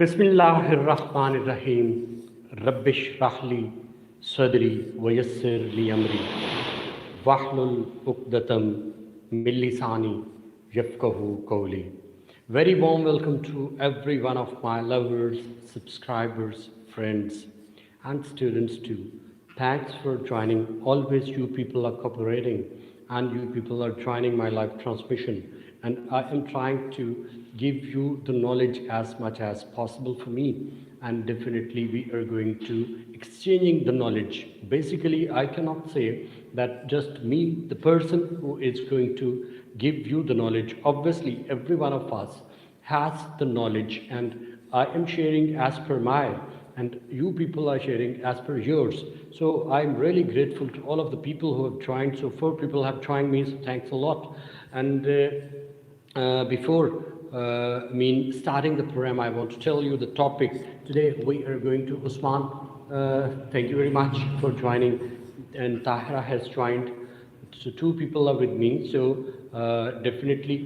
बिस्मिल्लाहिर्रहमानिर्रहीम रब्बिश राहली सदरी वयस्सिर ली अमरी वाहलुल उक़दतम मिन लिसानी यफ़क़हू क़ौली. Very warm welcome to every one of my lovers, subscribers, friends, and students too. Thanks for joining. Always you people are cooperating and you people are joining my live transmission. And I am trying to give you the knowledge as much as possible for me. And definitely we are going to exchanging the knowledge. Basically, I cannot say that just me, the person who is going to give you the knowledge. Obviously, every one of us has the knowledge, and I am sharing as per my, and you people are sharing as per yours. So I'm really grateful to all of the people who have joined. So 4 people have joined me, so thanks a lot. And before starting the program, I want to tell you the topic. Today we are going to Usman. Thank you very much for joining. And Tahira has joined. So 2 people are with me. So definitely,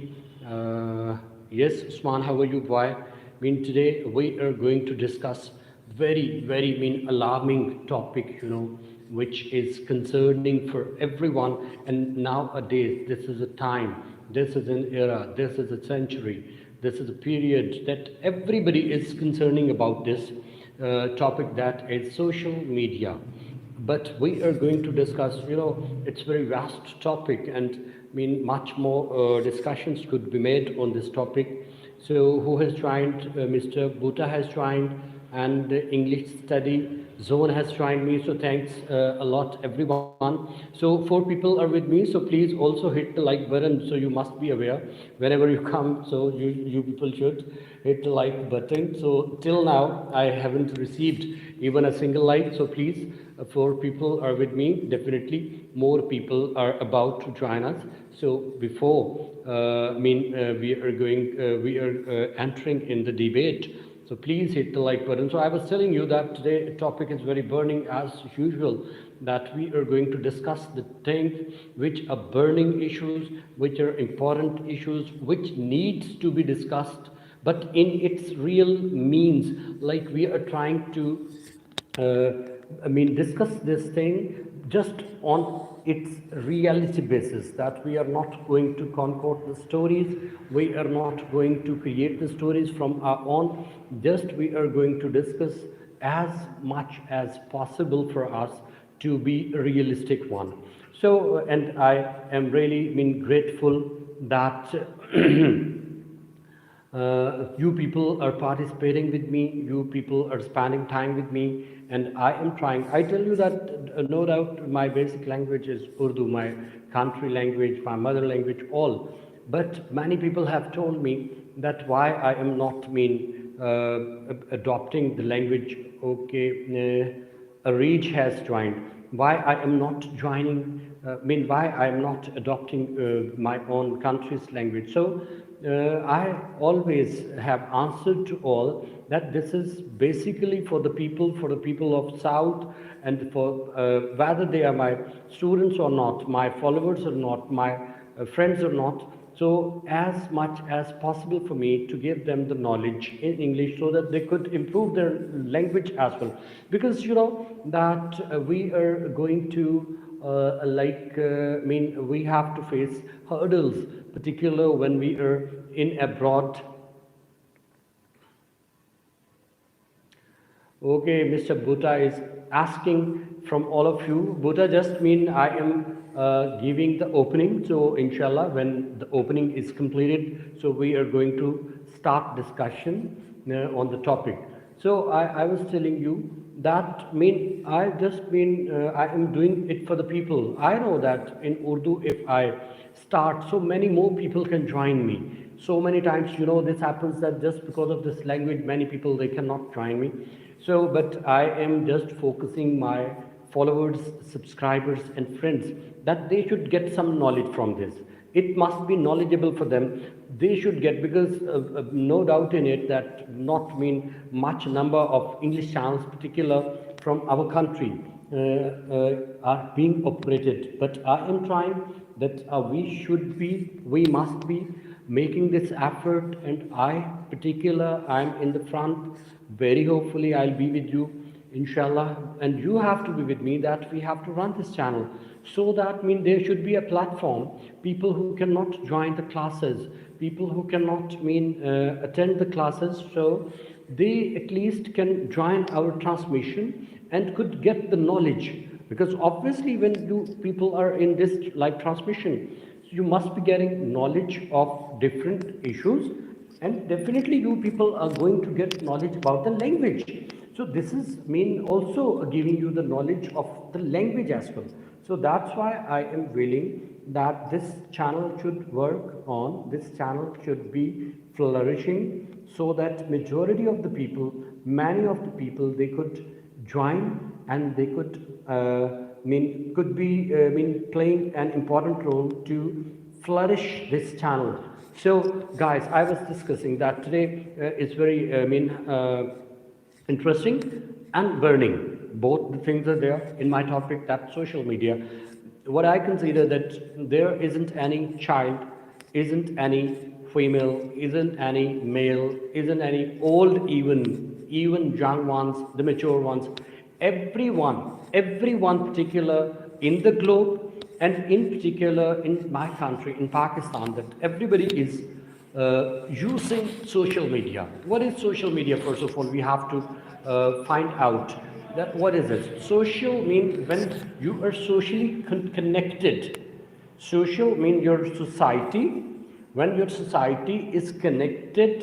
yes, Usman, how are you, boy? Today we are going to discuss very alarming topic, which is concerning for everyone. And nowadays, this is a time, this is an era, this is a century, this is a period that everybody is concerning about this topic, that is social media. But we are going to discuss, it's a very vast topic, and much more discussions could be made on this topic. So who has joined? Mr. Bhuta has joined, and English study zone has joined me. So thanks a lot, everyone. So 4 people are with me. So please also hit the like button. So you must be aware whenever you come. So you people should hit the like button. So till now I haven't received even a single like. So please, 4 people are with me. Definitely more people are about to join us. So before we are entering in the debate. So please hit the like button. So I was telling you that today topic is very burning as usual, that we are going to discuss the things which are burning issues, which are important issues, which needs to be discussed, but in its real means, like we are trying to discuss this thing just on its reality basis, that we are not going to concoct the stories, we are not going to create the stories from our own, just we are going to discuss as much as possible for us to be a realistic one. So, and I am really grateful that you people are participating with me, you people are spending time with me, and I am trying. I tell you that no doubt my basic language is Urdu, my country language, my mother language, all. But many people have told me that why I am not adopting the language. Okay, Reach has joined. Why I am not joining, why I am not adopting my own country's language. So I always have answered to all that this is basically for the people of South, and for whether they are my students or not, my followers or not, my friends or not. So as much as possible for me to give them the knowledge in English so that they could improve their language as well. Because that we are going to we have to face hurdles, particular when we are in abroad. Okay, Mr. Bhuta is asking from all of you. Bhuta just I am giving the opening. So inshallah, when the opening is completed, so we are going to start discussion on the topic. So I was telling you that I am doing it for the people. I know that in Urdu, if I start, so many more people can join me. So many times, this happens that just because of this language, many people, they cannot join me. So, but I am just focusing my followers, subscribers, and friends that they should get some knowledge from this. It must be knowledgeable for them. They should get, because no doubt in it that not mean much number of English channels, particular from our country, are being operated. But I am trying that we must be making this effort, and I'm in the front. Very hopefully, I'll be with you, inshallah, and you have to be with me, that we have to run this channel. So that there should be a platform. People who cannot join the classes, people who cannot attend the classes, so they at least can join our transmission and could get the knowledge. Because obviously, when you people are in this live transmission, you must be getting knowledge of different issues, and definitely you people are going to get knowledge about the language. So this is also giving you the knowledge of the language as well. So that's why I am willing that this channel should work on, this channel should be flourishing, so that majority of the people, many of the people, they could join, and they could be playing an important role to flourish this channel. So guys, I was discussing that today is very interesting and burning. Both the things are there in my topic, that social media. What I consider that there isn't any child, isn't any female, isn't any male, isn't any old, even young ones, the mature ones, everyone particular in the globe, and in particular in my country, in Pakistan, that everybody is using social media. What is social media? First of all, we have to find out that what is it. Social means when you are socially connected. Social means your society. When your society is connected,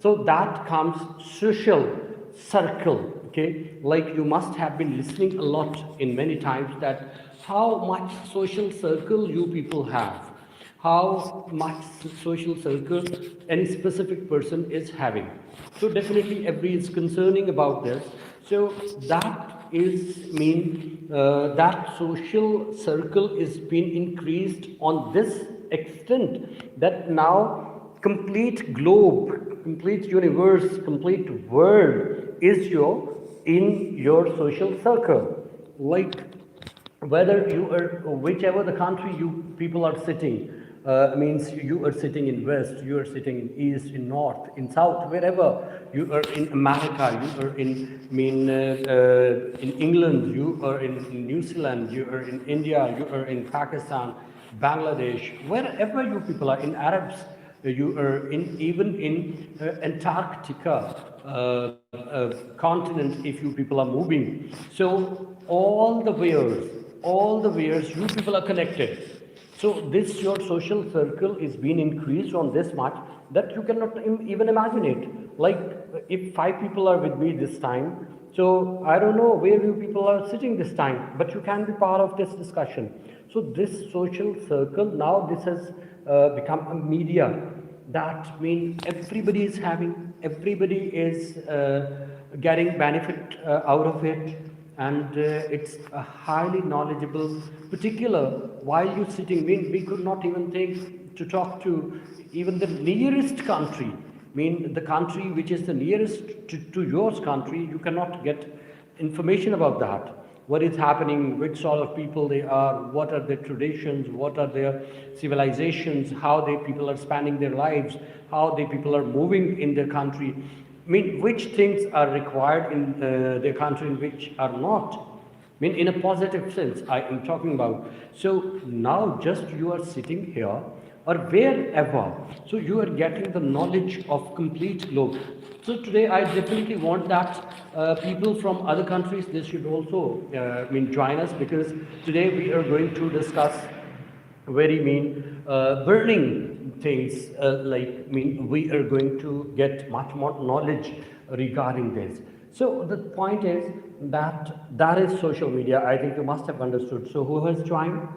so that comes social circle. Okay, like you must have been listening a lot in many times that how much social circle you people have, how much social circle any specific person is having. So definitely every is concerning about this. So that is that social circle is being increased on this extent that now complete globe, complete universe, complete world is in your social circle. Like whether you are, whichever the country you people are sitting, means you are sitting in West, you are sitting in East, in North, in South, wherever you are in America, you are in England, you are in New Zealand, you are in India, you are in Pakistan, Bangladesh, wherever you people are, in Arabs, you are even in Antarctica continent, if you people are moving. So all the ways you people are connected. So this your social circle is being increased on this much that you cannot even imagine it. Like if 5 people are with me this time, so I don't know where you people are sitting this time, but you can be part of this discussion. So this social circle, now this has become a media. That means everybody is getting benefit out of it, and it's a highly knowledgeable. Particular while you sitting, we could not even think to talk to even the nearest country. The country which is the nearest to your country, you cannot get information about that. What is happening, which sort of people they are, what are their traditions, what are their civilizations, how they people are spending their lives, how they people are moving in their country. Which things are required in their country and which are not. In a positive sense, I am talking about. So now just you are sitting here or wherever, so you are getting the knowledge of complete globe. So today I definitely want that people from other countries, they should also join us, because today we are going to discuss very burning things, we are going to get much more knowledge regarding this. So the point is that is social media. I think you must have understood. So who has joined?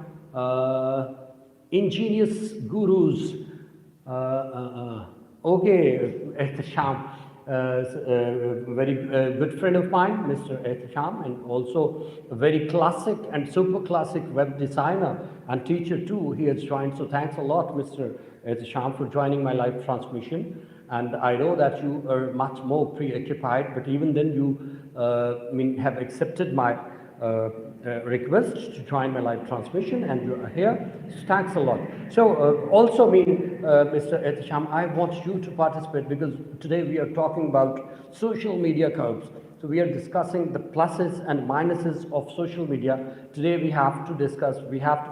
Ingenious Gurus. Okay, Sham. very good friend of mine, Mr. Ehtisham, and also a very classic and super classic web designer and teacher too. He has joined, so thanks a lot, Mr. Ehtisham, for joining my live transmission. And I know that you are much more preoccupied, but even then you have accepted my request to join my live transmission, and you are here. So thanks a lot. So also Mr. Ehtisham, I want you to participate because today we are talking about social media curves. So we are discussing the pluses and minuses of social media. Today we have to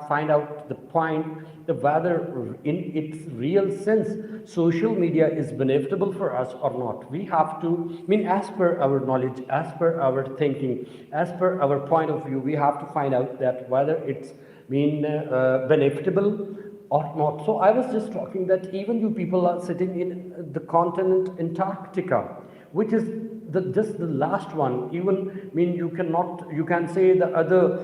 find out the point, whether in its real sense, social media is beneficial for us or not. We have to, as per our knowledge, as per our thinking, as per our point of view, we have to find out that whether it's beneficial or not. So I was just talking that even you people are sitting in the continent Antarctica, which is just the last one. Even you can say the other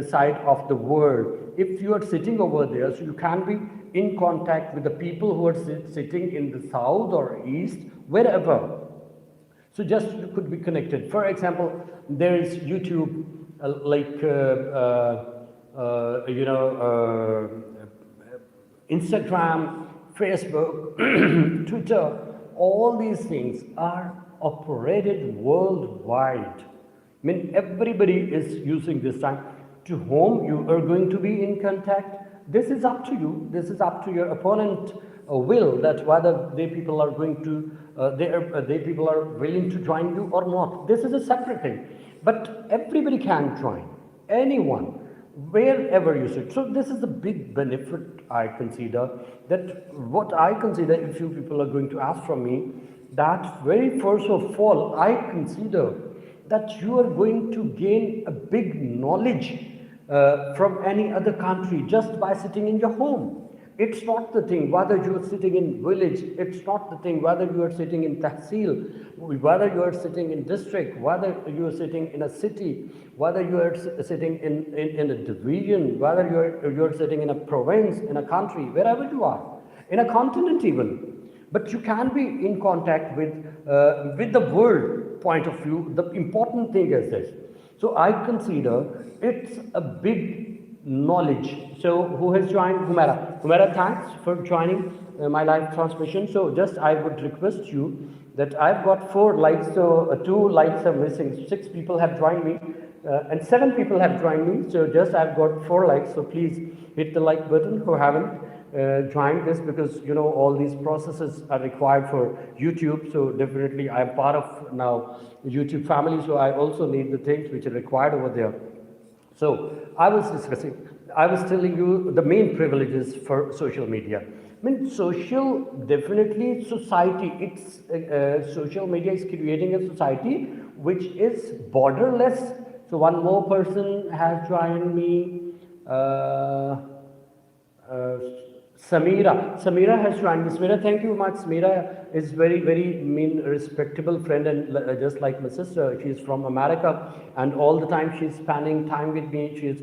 side of the world. If you are sitting over there, so you can be in contact with the people who are sitting in the south or east, wherever. So just you could be connected. For example, there is YouTube, Instagram, Facebook, Twitter. All these things are operated worldwide. Everybody is using this time. To whom you are going to be in contact, this is up to you. This is up to your opponent will, that whether they people are going to, they people are willing to join you or not. This is a separate thing. But everybody can join, anyone, wherever you sit. So this is a big benefit, I consider, that what I consider, if you people are going to ask from me, that very first of all, I consider that you are going to gain a big knowledge from any other country just by sitting in your home. It's not the thing whether you are sitting in village, it's not the thing whether you are sitting in tahsil, whether you are sitting in district, whether you are sitting in a city, whether you are sitting in a division, whether you are sitting in a province, in a country, wherever you are, in a continent even. But you can be in contact with the world point of view. The important thing is this. So I consider it's a big knowledge. So who has joined? Humera. Humera, thanks for joining my live transmission. So just I would request you that I've got 4 likes, so 2 likes are missing. 6 people have joined me and 7 people have joined me. So just I've got 4 likes. So please hit the like button who haven't joined this, because all these processes are required for YouTube. So definitely I'm part of now YouTube family. So I also need the things which are required over there. So I was telling you the main privileges for social media. Definitely society, social media is creating a society which is borderless. So one more person has joined me, Samira has joined me. Samira, thank you much. Samira is very, very respectable friend, and just like my sister, she is from America, and all the time she's spending time with me. She is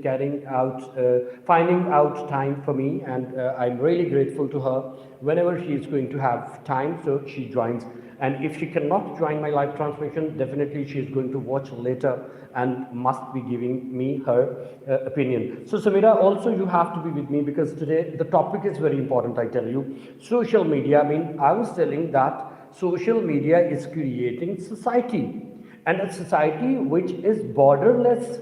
finding out time for me, and I'm really grateful to her. Whenever she is going to have time, so she joins. And if she cannot join my live transmission, definitely she is going to watch later and must be giving me her opinion. So Samira, also you have to be with me, because today the topic is very important, I tell you. Social media, I was telling that social media is creating society, and a society which is borderless,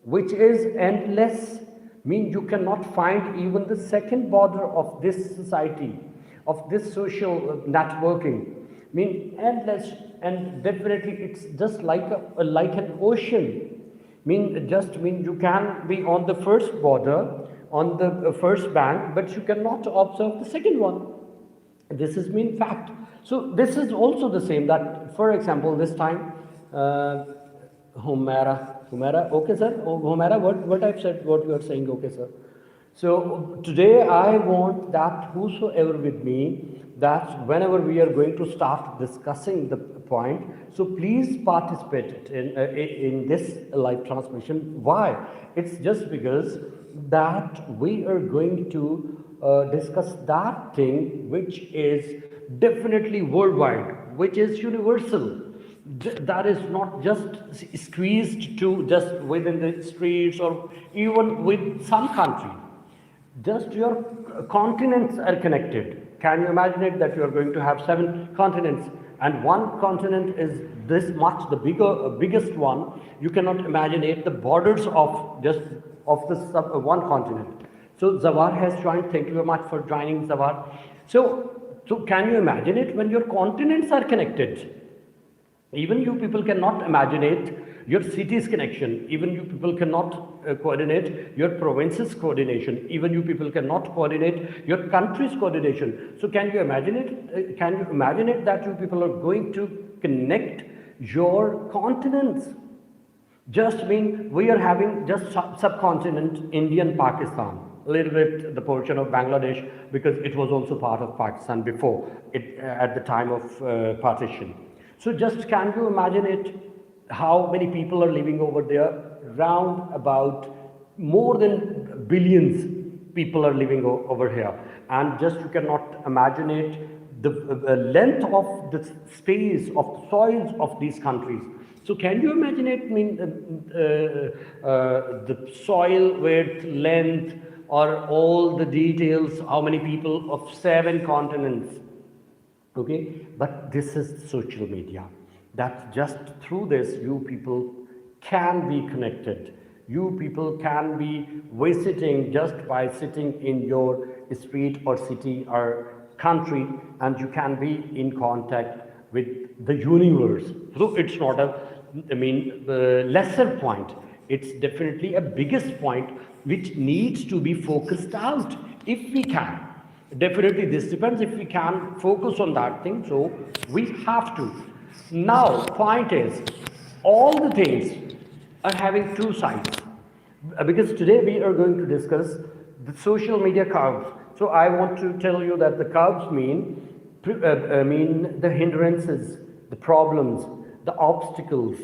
which is endless. You cannot find even the second border of this society, of this social networking. Endless, and definitely it's just like an ocean. You can be on the first border, on the first bank, but you cannot observe the second one. This is fact. So this is also the same, that for example this time Humera, okay sir. Humera, what I've said, what you are saying, okay sir. So today I want that whosoever with me, that whenever we are going to start discussing the point, so please participate in this live transmission. Why? It's just because that we are going to discuss that thing which is definitely worldwide. which is universal. That is not just squeezed to just within the streets or even with some country. Just your continents are connected. Can you imagine it that you are going to have 7 continents and one continent is this much, the biggest one? You cannot imagine it, the borders of just of this one continent. So Zawar has joined. Thank you very much for joining, Zawar. So can you imagine it when your continents are connected? Even you people cannot imagine it, your cities connection. Even you people cannot coordinate your provinces coordination. Even you people cannot coordinate your country's coordination. So can you imagine it? Can you imagine it that you people are going to connect your continents? Just mean we are having just subcontinent Indian Pakistan, a little bit the portion of Bangladesh because it was also part of Pakistan before it at the time of partition. So just can you imagine it? How many people are living over there? Round about more than billions people are living over here, and just you cannot imagine it. The length of the space of the soils of these countries. So can you imagine it? I mean, the soil width, length, or all the details. How many people of 7 continents? Okay, but this is social media. That just through this, you people can be connected. You people can be visiting just by sitting in your street or city or country, and you can be in contact with the universe. So it's not a, lesser point. It's definitely a biggest point which needs to be focused out if we can. Definitely this depends if we can focus on that thing, so we have to. Now, point is, all the things are having 2 sides. Because today we are going to discuss the social media curves. So I want to tell you that the curves mean the hindrances, the problems, the obstacles,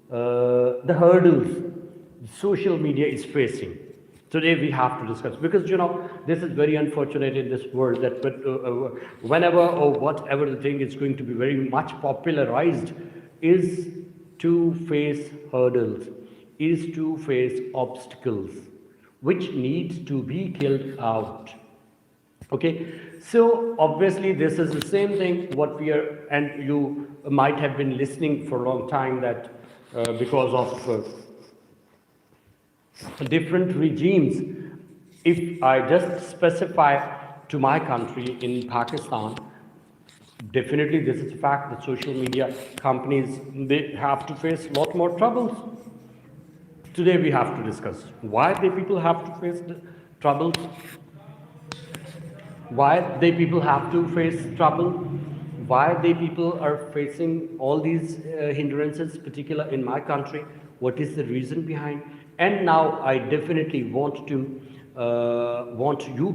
the hurdles social media is facing. Today we have to discuss, because this is very unfortunate in this world that whenever or whatever the thing is going to be very much popularized is to face hurdles, is to face obstacles which needs to be killed out. Okay, so obviously this is the same thing what we are, and you might have been listening for a long time that because of different regimes. If I just specify to my country in Pakistan, definitely this is a fact that social media companies, they have to face a lot more troubles. Today we have to discuss why they people have to face the troubles, why they people have to face trouble, why they people are facing all these hindrances, particular in my country, what is the reason behind. And now I definitely want you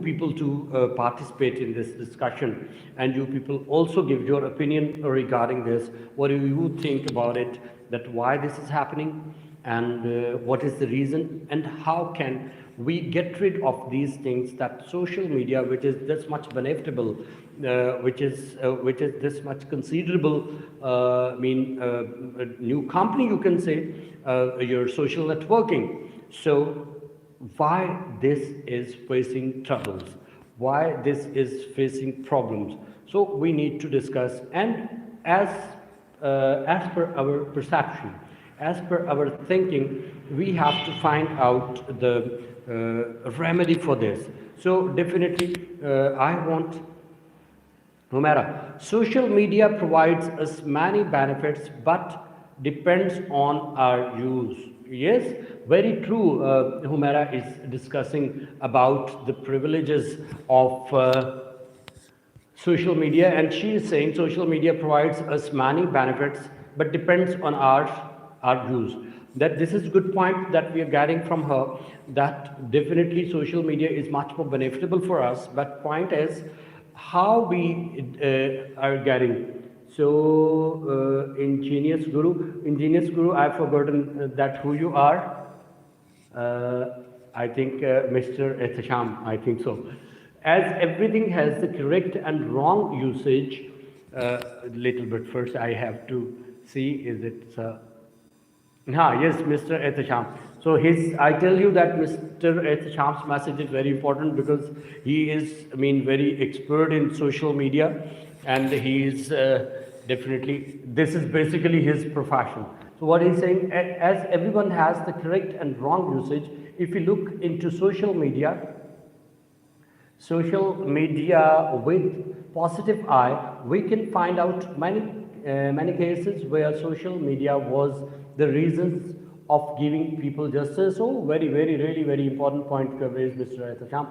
people to participate in this discussion, and you people also give your opinion regarding this. What do you think about it, that why this is happening, and what is the reason, and how can we get rid of these things that social media, which is this much benefitable, which is this much considerable, new company, you can say, your social networking. So why this is facing troubles, why this is facing problems? So we need to discuss, and as per our perception, as per our thinking, we have to find out the remedy for this. So definitely I want Humaira, social media provides us many benefits but depends on our use. Yes, very true. Humaira is discussing about the privileges of social media, and she is saying social media provides us many benefits but depends on our use. That this is a good point that we are getting from her, that definitely social media is much more benefitable for us, but point is how we are getting. So Ingenious Guru, I've forgotten that who you are. I think Mr. Ehtisham, I think so. As everything has the correct and wrong usage, little bit. First, I have to see, is it yes, Mr. Ehtesham. So I tell you that Mr. Ehtesham's message is very important because he is, I mean, very expert in social media, and he is definitely, this is basically his profession. So what he's saying, as everyone has the correct and wrong usage, if you look into social media with positive eye, we can find out many cases where social media was the reasons of giving people justice. So really very important point to raise, Mr. Ehtesham.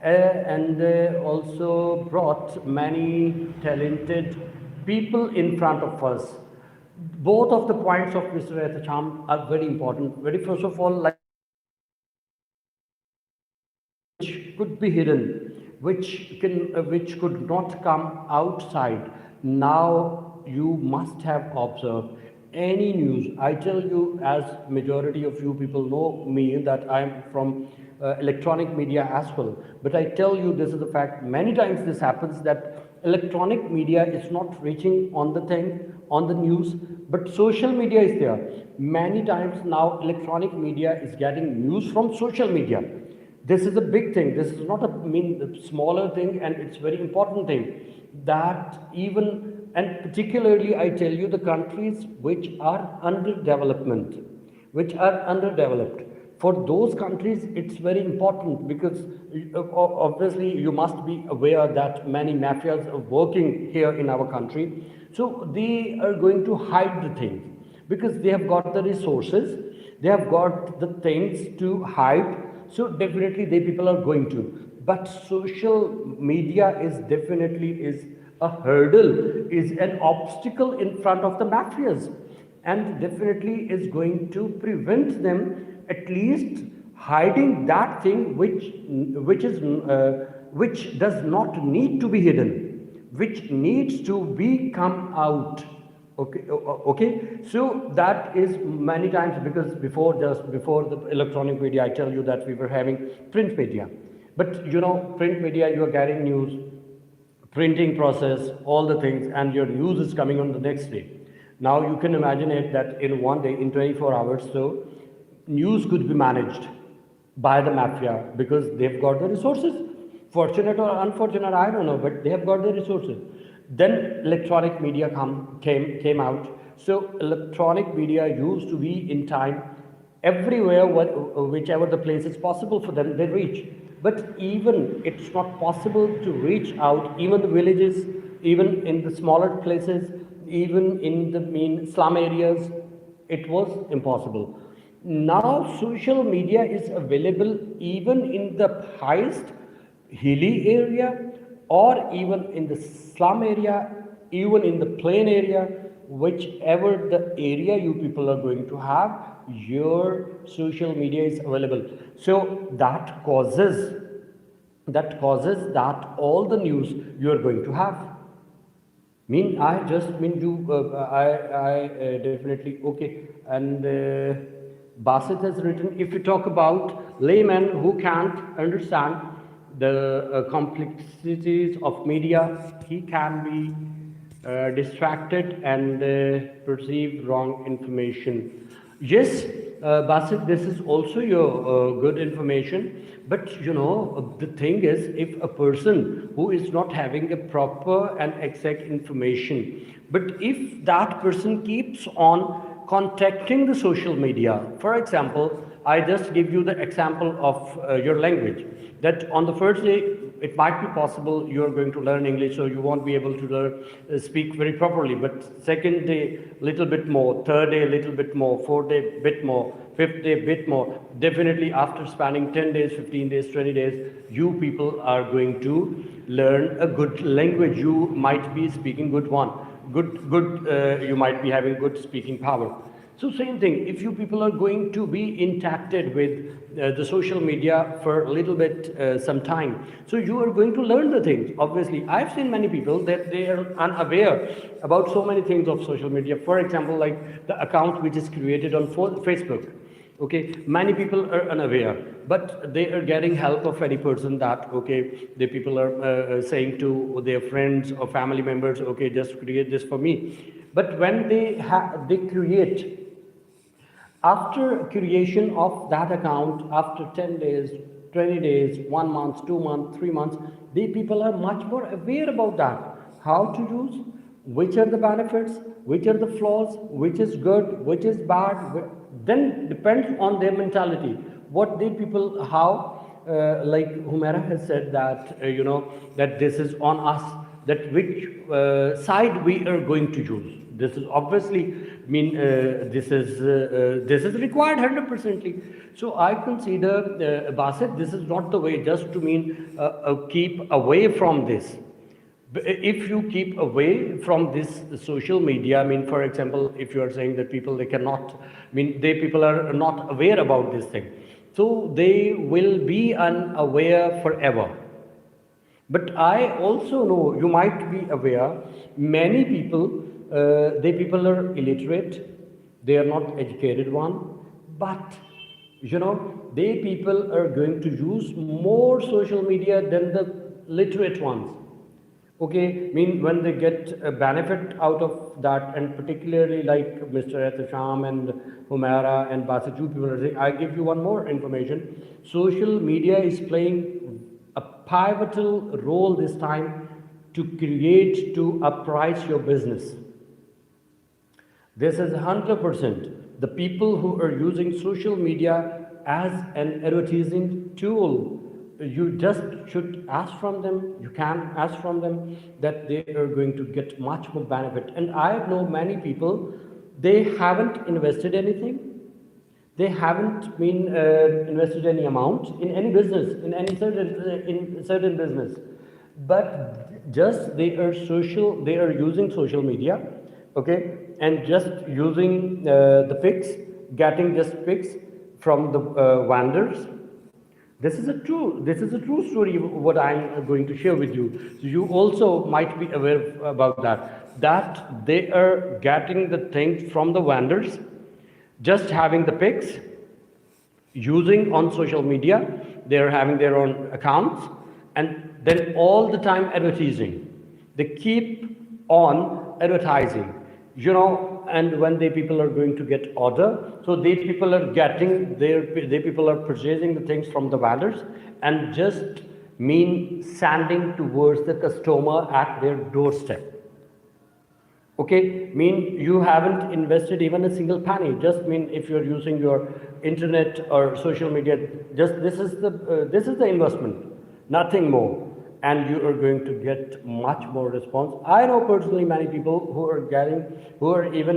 And also brought many talented people in front of us. Both of the points of Mr. Ehtesham are very important. Very first of all, like which could be hidden, which could not come outside. Now you must have observed any news. I tell you, as majority of you people know me, that I am from electronic media as well. But I tell you, this is the fact. Many times this happens that electronic media is not reaching on the news, but social media is there. Many times now, electronic media is getting news from social media. This is a big thing. This is not a smaller thing, and it's very important thing that even, and particularly I tell you, the countries which are underdeveloped, for those countries it's very important because obviously you must be aware that many mafias are working here in our country. So they are going to hide the things because they have got the resources, they have got the things to hide. So definitely they people are going to. But social media is definitely a hurdle, is an obstacle in front of the mafias, and definitely is going to prevent them at least hiding that thing which does not need to be hidden, which needs to be come out. Okay, so that is many times, because before the electronic media, I tell you that we were having print media. But you know, print media, you are getting news, printing process, all the things, and your news is coming on the next day. Now you can imagine it that in one day, in 24 hours, so news could be managed by the mafia because they've got the resources. Fortunate or unfortunate, I don't know, but they have got the resources. Then electronic media came out. So electronic media used to be in time everywhere, whichever the place is possible for them, they reach. But even it's not possible to reach out, even the villages, even in the smaller places, even in the mean slum areas, it was impossible. Now social media is available even in the highest hilly area, or even in the slum area, even in the plain area, whichever the area you people are going to have, your social media is available. So that causes that all the news you are going to have. I just mean to, I definitely, okay. And Basit has written, if you talk about laymen who can't understand the complexities of media, he can be distracted and perceive wrong information. Yes, Basit, this is also your good information. But you know, the thing is, if a person who is not having a proper and exact information, but if that person keeps on contacting the social media, for example, I just give you the example of your language, that on the first day, it might be possible you're going to learn English, so you won't be able to speak very properly. But second day, little bit more, third day, a little bit more, fourth day, bit more, fifth day, bit more. Definitely after spanning 10 days, 15 days, 20 days, you people are going to learn a good language. You might be speaking good one. You might be having good speaking power. So same thing, if you people are going to be interacted with the social media for a little bit some time, so you are going to learn the things. Obviously, I've seen many people that they are unaware about so many things of social media. For example, like the account which is created on Facebook. Okay, many people are unaware, but they are getting help of any person that, okay, the people are saying to their friends or family members, okay, just create this for me. But when they create, after creation of that account, after 10 days, 20 days, 1 month, 2 months, 3 months, the people are much more aware about that. How to use, which are the benefits, which are the flaws, which is good, which is bad, then depends on their mentality. What the people, how, like Humaira has said that, that this is on us, that which side we are going to use. This is obviously this is required 100%ly. So I consider, Basit, this is not the way just to keep away from this. If you keep away from this social media, for example, if you are saying that people, they cannot, people are not aware about this thing, so they will be unaware forever. But I also know, you might be aware, many people, they people are illiterate, they are not educated one, but they people are going to use more social media than the literate ones. Okay, when they get a benefit out of that, and particularly like Mr. Ehtisham and Humaira and Basit, people are saying, I give you one more information. Social media is playing a pivotal role this time to create, to uprise your business. This is 100%. The people who are using social media as an advertising tool, you just should ask from them, you can ask from them that they are going to get much more benefit. And I know many people, they haven't invested anything, they haven't invested any amount in any business, in any certain business, but just they are using social media, okay, and just using the pics, getting just pics from the vendors. This is a true story what I'm going to share with you. So you also might be aware about that they are getting the things from the vendors, just having the pics, using on social media, they are having their own accounts, and then all the time advertising. They keep on advertising, and when the people are going to get order, so they people are getting they people are purchasing the things from the vendors and just sending towards the customer at their doorstep. Okay, you haven't invested even a single penny. Just if you're using your internet or social media, just this is the investment, nothing more, and you are going to get much more response. I know personally many people who are even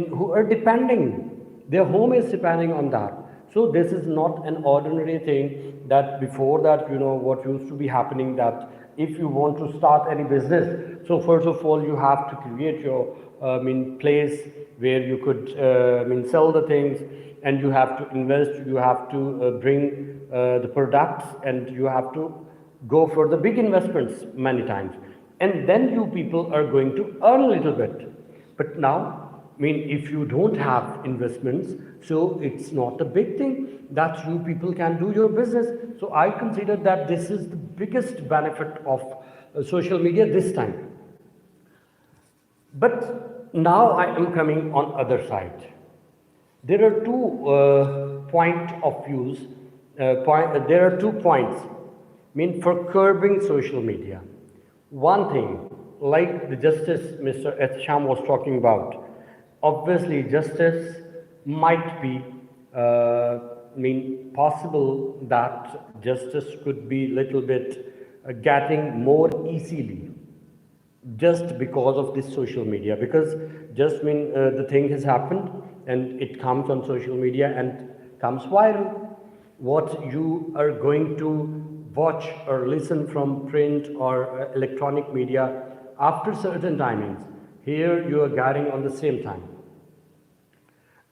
who are depending. Their home is depending on that. So this is not an ordinary thing that before that, what used to be happening, that if you want to start any business, so first of all, you have to create your place where you could sell the things, and you have to invest, you have to bring the products, and you have to go for the big investments many times. And then you people are going to earn a little bit. But now, if you don't have investments, so it's not a big thing that you people can do your business. So I consider that this is the biggest benefit of social media this time. But now I am coming on other side. There are two point of views. There are 2 points. For curbing social media. One thing, like the justice Mr. Ehtisham was talking about, obviously justice might be possible that justice could be little bit getting more easily just because of this social media, because just the thing has happened and it comes on social media and comes viral. What you are going to watch or listen from print or electronic media after certain timings, here you are getting on the same time.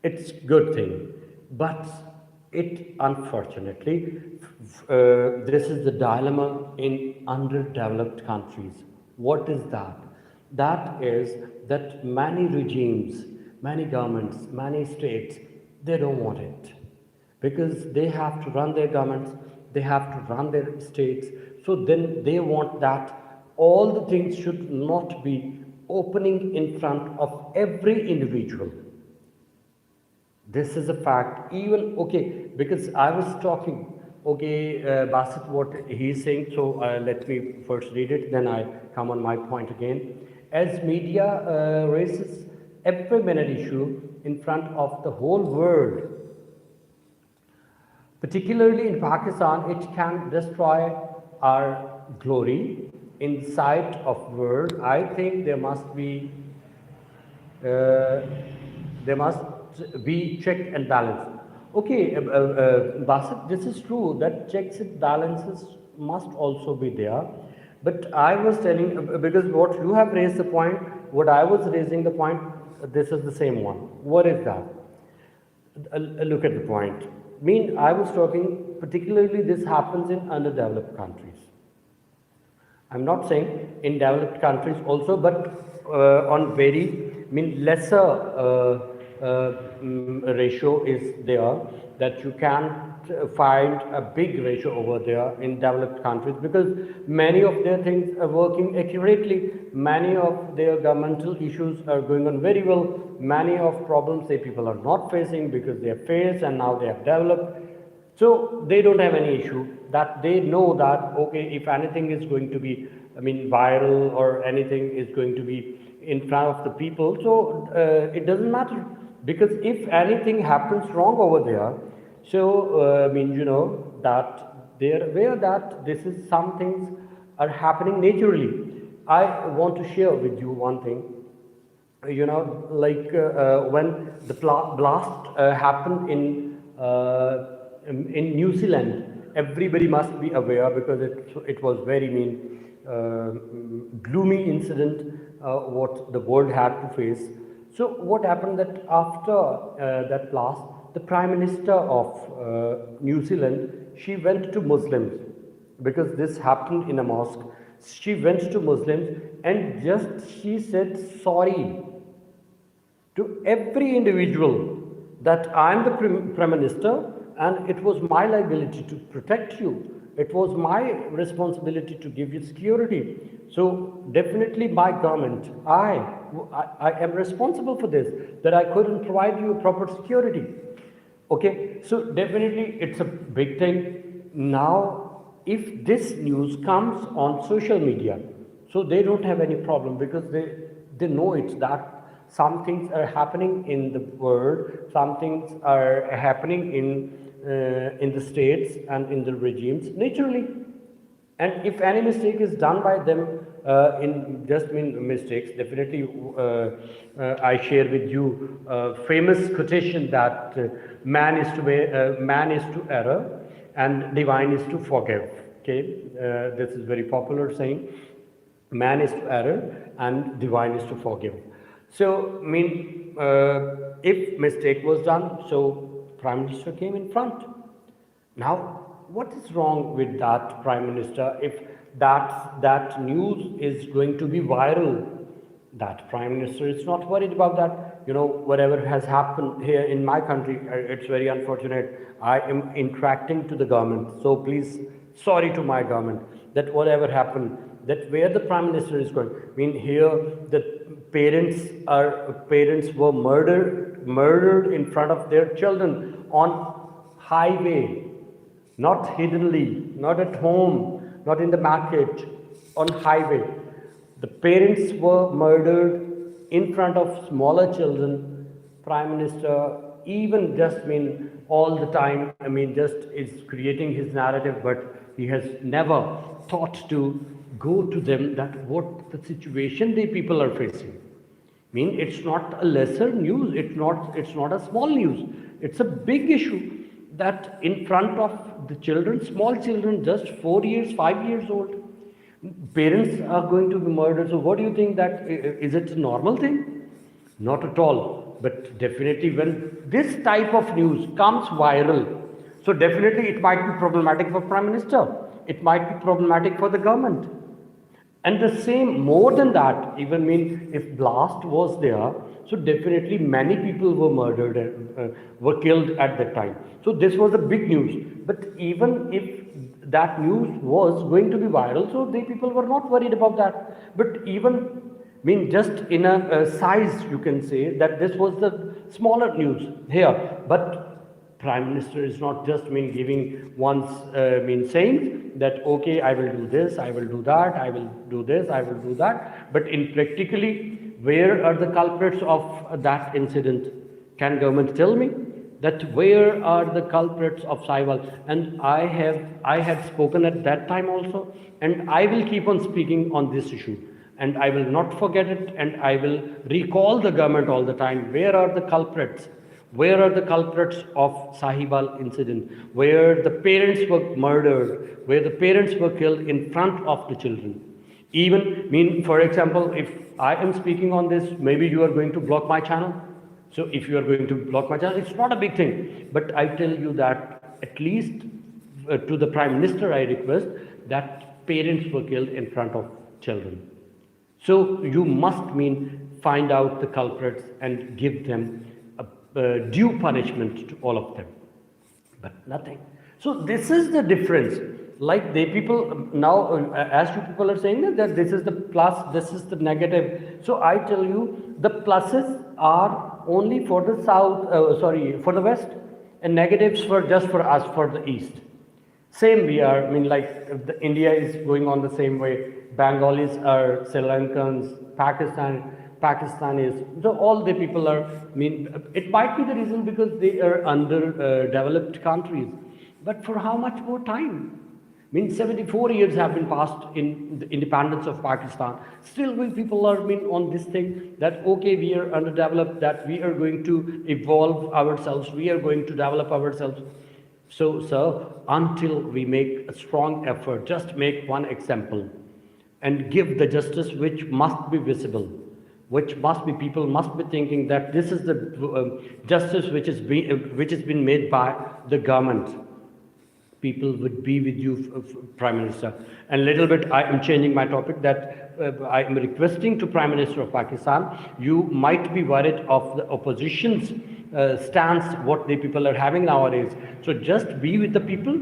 It's good thing, but it unfortunately, this is the dilemma in underdeveloped countries. What is that? That is that many regimes, many governments, many states, They don't want it because they have to run their governments, they have to run their states. So then they want that all the things should not be opening in front of every individual. This is a fact. Even, okay, because I was talking, okay, Basit, what he's saying, so let me first read it, then I come on my point again. As media raises every minute issue in front of the whole world, particularly in Pakistan, it can destroy our glory in sight of world. I think there must be check and balance. Okay, Basit, this is true that checks and balances must also be there. But I was telling, because what you have raised the point, what I was raising the point, this is the same one. What is that? Look at the point. I was talking, particularly this happens in underdeveloped countries. I'm not saying in developed countries also, but on very, lesser ratio is there, that you can find a big ratio over there in developed countries, because many of their things are working accurately, many of their governmental issues are going on very well, many of problems that people are not facing because they have faced and now they have developed. So they don't have any issue, that they know that, okay, if anything is going to be, viral or anything is going to be in front of the people, so it doesn't matter. Because if anything happens wrong over there, so that they're aware that this is some things are happening naturally. I want to share with you one thing. When the blast happened in New Zealand, everybody must be aware, because it was very gloomy incident what the world had to face. So what happened that after that blast, the Prime Minister of New Zealand, she went to Muslims, because this happened in a mosque. She went to Muslims and she said sorry to every individual, that I am the Prime Minister and it was my liability to protect you. It was my responsibility to give you security. So definitely my government, I am responsible for this, that I couldn't provide you proper security. Okay, so definitely it's a big thing. Now, if this news comes on social media, so they don't have any problem, because they know it's that some things are happening in the world, some things are happening in the states and in the regimes naturally. And if any mistake is done by them, mistakes, definitely I share with you a famous quotation that man is to error and divine is to forgive. Okay, this is very popular saying. Man is to error and divine is to forgive. So, if mistake was done, so Prime Minister came in front. Now, what is wrong with that Prime Minister? If that news is going to be viral, that Prime Minister is not worried about that. Whatever has happened here in my country, it's very unfortunate. I am interacting to the government, so please, sorry to my government, that whatever happened, that where the Prime Minister is going. Here the parents were murdered in front of their children on highway, not hiddenly, not at home, not in the market, on highway. The parents were murdered in front of smaller children. Prime Minister even just all the time, just is creating his narrative, but he has never thought to go to them that what the situation the people are facing. It's not a lesser news, it's not a small news, it's a big issue, that in front of the children, small children, just 4 years, 5 years old, parents are going to be murdered. So what do you think, that is it a normal thing? Not at all. But definitely when this type of news comes viral, so definitely it might be problematic for Prime Minister, it might be problematic for the government. And the same, more than that, even mean if blast was there, so definitely many people were murdered and were killed at that time. So this was a big news. But even if that news was going to be viral, so the people were not worried about that. But even just in a size, you can say that this was the smaller news here. But Prime Minister is not just giving once saying that okay, I will do this, I will do that, I will do this, I will do that, but in practically, where are the culprits of that incident? Can government tell me that where are the culprits of Sahiwal? And I had spoken at that time also, and I will keep on speaking on this issue. And I will not forget it, and I will recall the government all the time. Where are the culprits? Where are the culprits of Sahiwal incident, where the parents were murdered, where the parents were killed in front of the children? Even, for example, if I am speaking on this, maybe you are going to block my channel. So if you are going to block my channel, it's not a big thing. But I tell you that at least to the Prime Minister, I request that parents were killed in front of children. So you must find out the culprits and give them due punishment to all of them, but nothing. So this is the difference. Like they people now, as you people are saying that this is the plus, this is the negative. So I tell you, the pluses are only for the south, for the west, and negatives for just for us for the east. Same we are. India is going on the same way. Bengalis are Sri Lankans, Pakistanis, so all the people are, it might be the reason because they are underdeveloped countries. But for how much more time? 74 years have been passed in the independence of Pakistan. Still we people are on this thing that, okay, we are underdeveloped, that we are going to evolve ourselves, we are going to develop ourselves. So, sir, until we make a strong effort, just make one example and give the justice which must be visible, which must be, people must be thinking that this is the justice which has been made by the government. People would be with you, Prime Minister. And little bit, I am changing my topic, that I am requesting to Prime Minister of Pakistan, you might be worried of the opposition's stance, what the people are having nowadays. So just be with the people,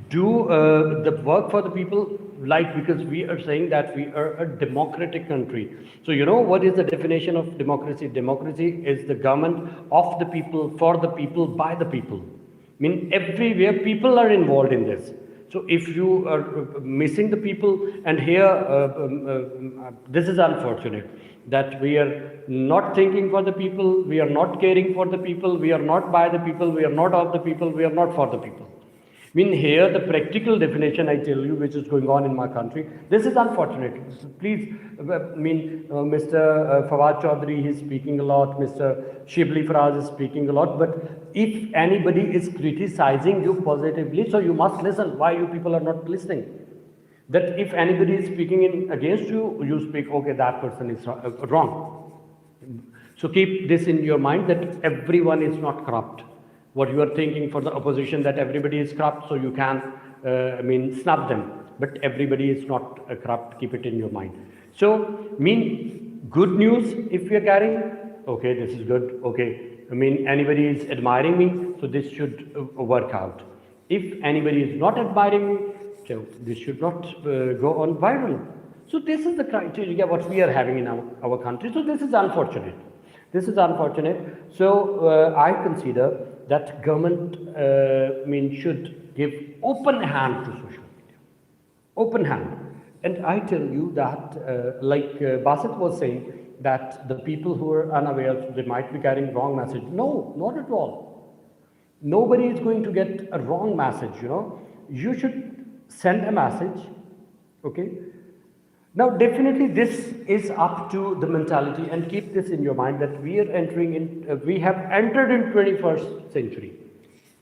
do the work for the people, because we are saying that we are a democratic country. So you know what is the definition of democracy? Democracy is the government of the people, for the people, by the people. Everywhere people are involved in this. So if you are missing the people, and here this is unfortunate, that we are not thinking for the people, we are not caring for the people, we are not by the people, we are not of the people, we are not for the people. Here the practical definition I tell you, which is going on in my country, this is unfortunate. Please, Mr. Fawad Chaudhry, he's speaking a lot, Mr. Shibli Faraz is speaking a lot, but if anybody is criticizing you positively, so you must listen. Why you people are not listening? That if anybody is speaking against you, you speak, okay, that person is wrong. So keep this in your mind, that everyone is not corrupt. What you are thinking for the opposition, that everybody is corrupt, so you can snub them. But everybody is not corrupt. Keep it in your mind. So, good news if we are carrying, okay, this is good. Okay, anybody is admiring me, so this should work out. If anybody is not admiring me, so this should not go on viral. So this is the criteria what we are having in our country. So this is unfortunate. This is unfortunate. So I consider that government should give open hand to social media. Open hand. And I tell you that, Basit was saying, that the people who are unaware, they might be carrying wrong message. No, not at all. Nobody is going to get a wrong message, You should send a message, okay? Now, definitely this is up to the mentality, and keep this in your mind that we are entering in, we have entered in 21st century.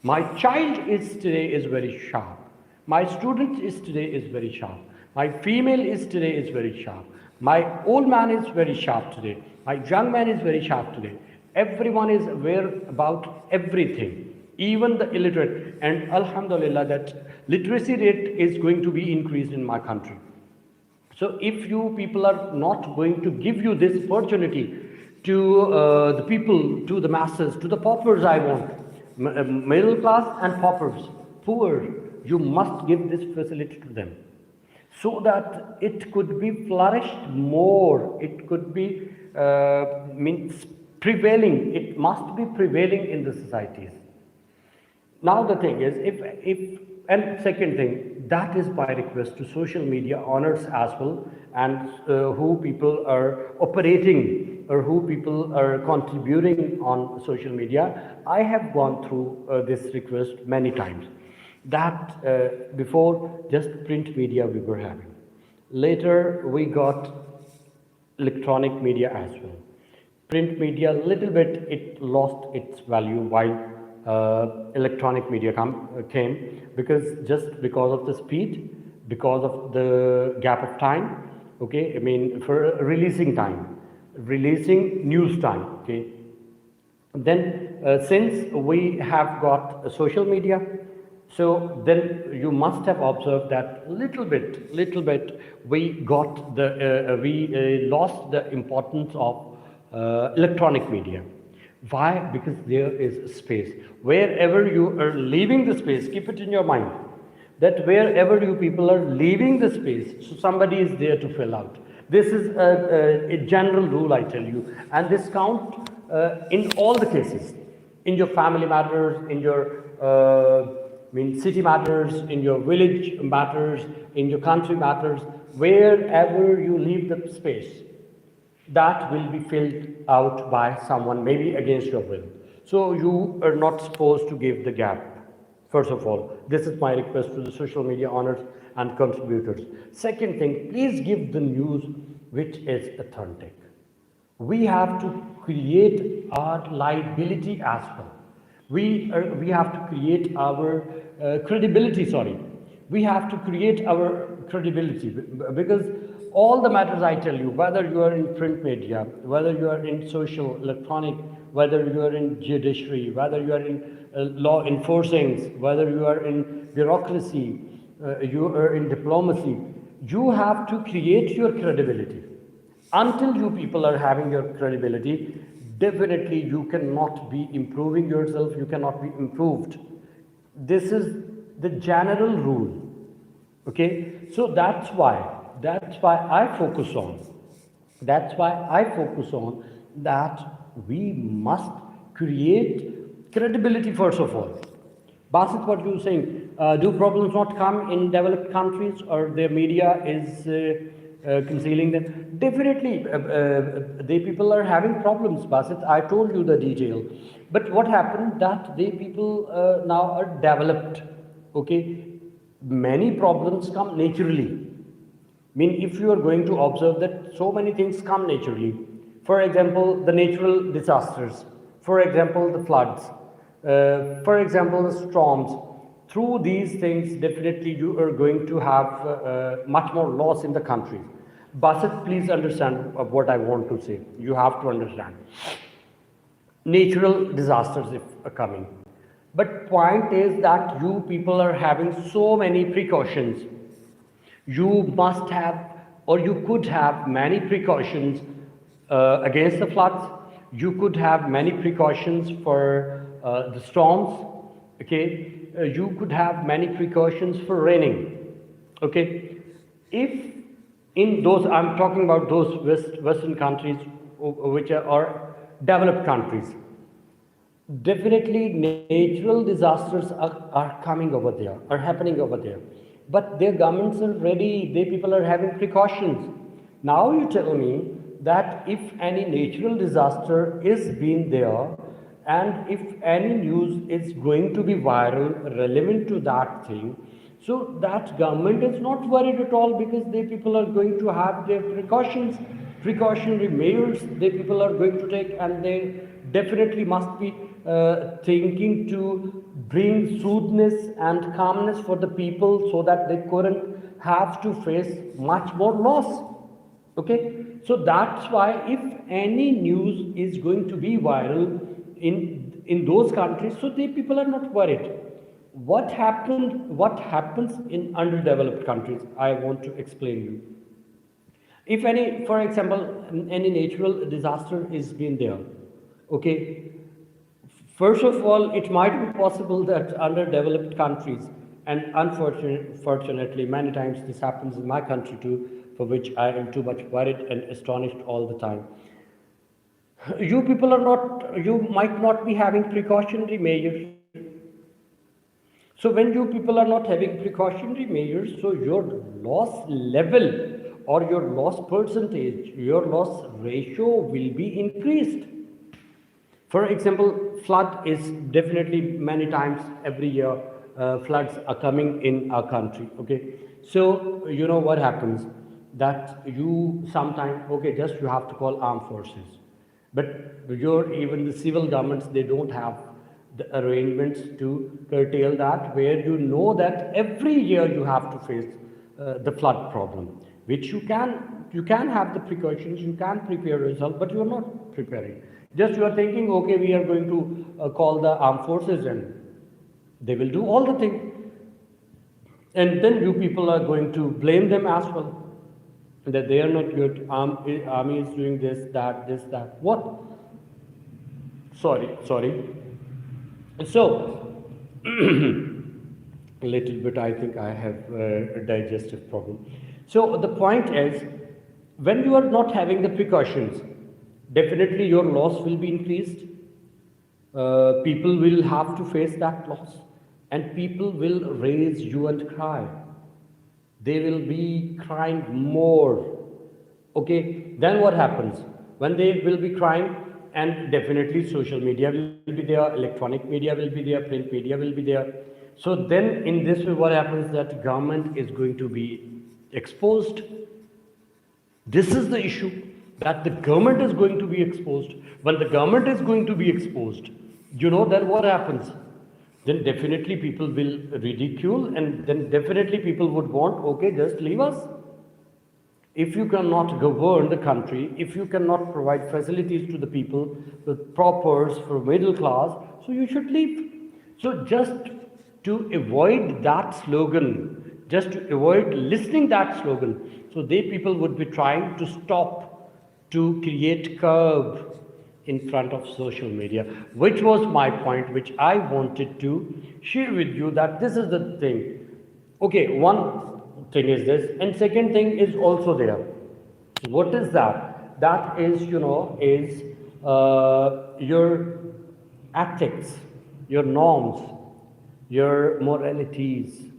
My child is today is very sharp. My student is today is very sharp. My female is today is very sharp. My old man is very sharp today. My young man is very sharp today. Everyone is aware about everything, even the illiterate. And Alhamdulillah, that literacy rate is going to be increased in my country. So if you people are not going to give you this opportunity to the people, to the masses, to the paupers, I want middle class and paupers, poor, you must give this facility to them, so that it could be flourished more. It could be means prevailing. It must be prevailing in the societies. Now the thing is, if and second thing, that is by request to social media owners as well, and who people are operating or who people are contributing on social media. I have gone through this request many times. That before just print media we were having. Later we got electronic media as well. Print media, little bit, it lost its value while electronic media came, because of the speed, because of the gap of time, okay, I mean for releasing time, releasing news time, okay. Then since we have got social media, so then you must have observed that little bit we got the we lost the importance of electronic media. Why? Because there is space. Wherever you are leaving the space, keep it in your mind that wherever you people are leaving the space, so somebody is there to fill out. This is a general rule, I tell you, and this count in all the cases, in your family matters, in your city matters, in your village matters, in your country matters. Wherever you leave the space, that will be filled out by someone, maybe against your will. So you are not supposed to give the gap. First of all, this is my request to the social media owners and contributors. Second thing, please give the news which is authentic. We have to create our liability as well. We have to create our credibility, sorry. We have to create our credibility, because all the matters I tell you, whether you are in print media, whether you are in social, electronic, whether you are in judiciary, whether you are in law enforcing, whether you are in bureaucracy, you are in diplomacy, you have to create your credibility. Until you people are having your credibility, definitely you cannot be improving yourself, you cannot be improved. This is the general rule. Okay, so that's why I focus on that we must create credibility first of all. Basit, what you saying? Do problems not come in developed countries, or their media is concealing them? Definitely, they people are having problems, Basit. I told you the detail. But what happened that they people now are developed. Okay, many problems come naturally. If you are going to observe that so many things come naturally. For example, the natural disasters. For example, the floods. For example, the storms. Through these things, definitely you are going to have much more loss in the country. Basit, please understand what I want to say. You have to understand. Natural disasters if are coming. But point is that you people are having so many precautions. You must have, or you could have many precautions against the floods. You could have many precautions for the storms. Okay, you could have many precautions for raining. Okay, if in those, I'm talking about those Western countries which are developed countries, definitely natural disasters are coming over there, are happening over there. But their governments are ready, they people are having precautions. Now you tell me that if any natural disaster is being there, and if any news is going to be viral, relevant to that thing, so that government is not worried at all, because they people are going to have their precautions, precautionary measures they people are going to take, and they definitely must be thinking to bring soothness and calmness for the people, so that they couldn't have to face much more loss. Okay, so that's why if any news is going to be viral in those countries, so the people are not worried. What happens in underdeveloped countries, I want to explain you. If any, for example, any natural disaster is been there, okay, first of all, it might be possible that underdeveloped countries, and unfortunately, many times this happens in my country too, for which I am too much worried and astonished all the time. You people are not, you might not be having precautionary measures. So when you people are not having precautionary measures, so your loss level or your loss percentage, your loss ratio will be increased. For example, flood is definitely many times every year, floods are coming in our country. Okay, so you know what happens, that you sometimes, okay, just you have to call armed forces, but your even the civil governments, they don't have the arrangements to curtail that, where you know that every year you have to face the flood problem, which you can have the precautions, you can prepare yourself, but you are not preparing. Just you are thinking, okay, we are going to call the armed forces and they will do all the thing. And then you people are going to blame them as well, that they are not good, army is doing this, that. What? Sorry. So, a little bit, I think I have a digestive problem. So the point is, when you are not having the precautions, definitely your loss will be increased. People will have to face that loss, and people will raise you and cry. They will be crying more. Okay, then what happens? When they will be crying, and definitely social media will be there, electronic media will be there, print media will be there. So then in this way, what happens, that government is going to be exposed. This is the issue, that the government is going to be exposed. When the government is going to be exposed, then what happens? Then definitely people will ridicule, and then definitely people would want, okay, just leave us. If you cannot govern the country, if you cannot provide facilities to the people, the propers for middle class, so you should leave. So just to avoid that slogan, just to avoid listening that slogan, so they people would be trying to stop, to create curb in front of social media, which was my point, which I wanted to share with you, that this is the thing. Okay, one thing is this, and second thing is also there. What is that? That is, is your ethics, your norms, your moralities.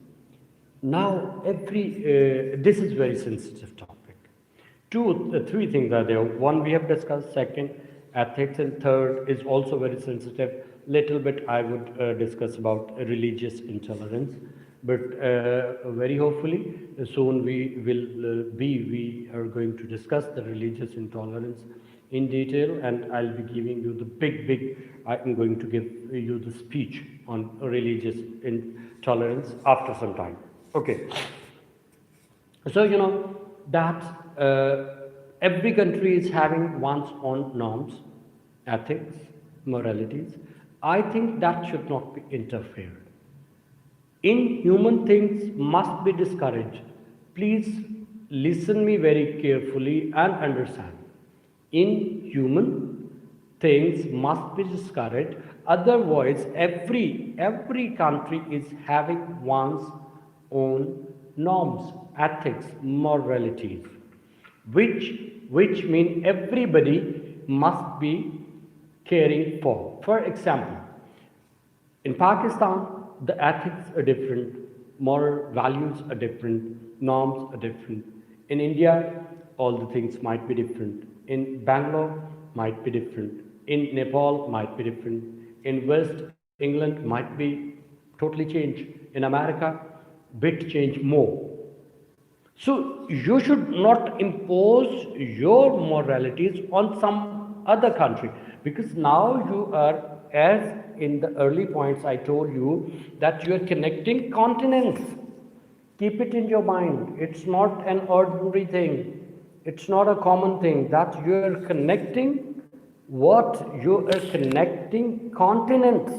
Now, this is very sensitive topic. Three things are there. One we have discussed. Second, ethics, and third is also very sensitive. Little bit I would discuss about religious intolerance, but very hopefully soon we are going to discuss the religious intolerance in detail, and I'll be giving you the big. I am going to give you the speech on religious intolerance after some time. Okay. So that every country is having one's own norms, ethics, moralities. I think that should not be interfered. Inhuman things must be discouraged. Please listen me very carefully and understand. Inhuman things must be discouraged. Otherwise, every country is having one's own norms, ethics, moralities, which mean everybody must be caring for. For example, in Pakistan, the ethics are different, moral values are different, norms are different. In India, all the things might be different. In Bangalore, might be different. In Nepal, might be different. In West England, might be totally changed. In America, bit change more. So you should not impose your moralities on some other country, because now you are, as in the early points I told you, that you are connecting continents. Keep it in your mind. It's not an ordinary thing. It's not a common thing, that you are connecting connecting continents.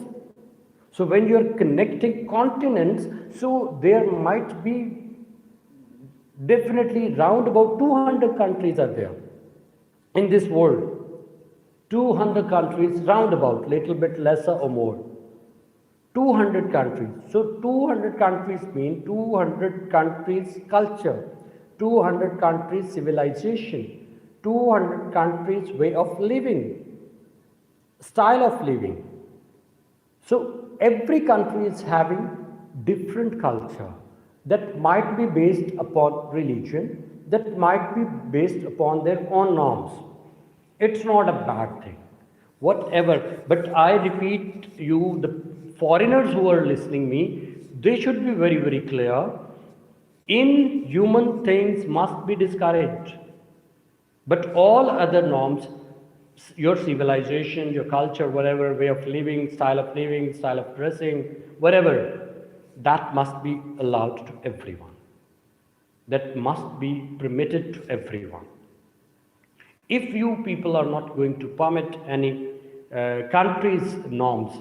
So when you are connecting continents, so there might be Definitely round about 200 countries are there in this world. 200 countries, round about, little bit lesser or more. 200 countries. So 200 countries mean 200 countries culture, 200 countries civilization, 200 countries way of living, style of living. So every country is having different culture that might be based upon religion, that might be based upon their own norms. It's not a bad thing. Whatever, but I repeat you, the foreigners who are listening me, they should be very, very clear. Inhuman things must be discouraged. But all other norms, your civilization, your culture, whatever, way of living, style of dressing, whatever, that must be allowed to everyone. That must be permitted to everyone. If you people are not going to permit any country's norms,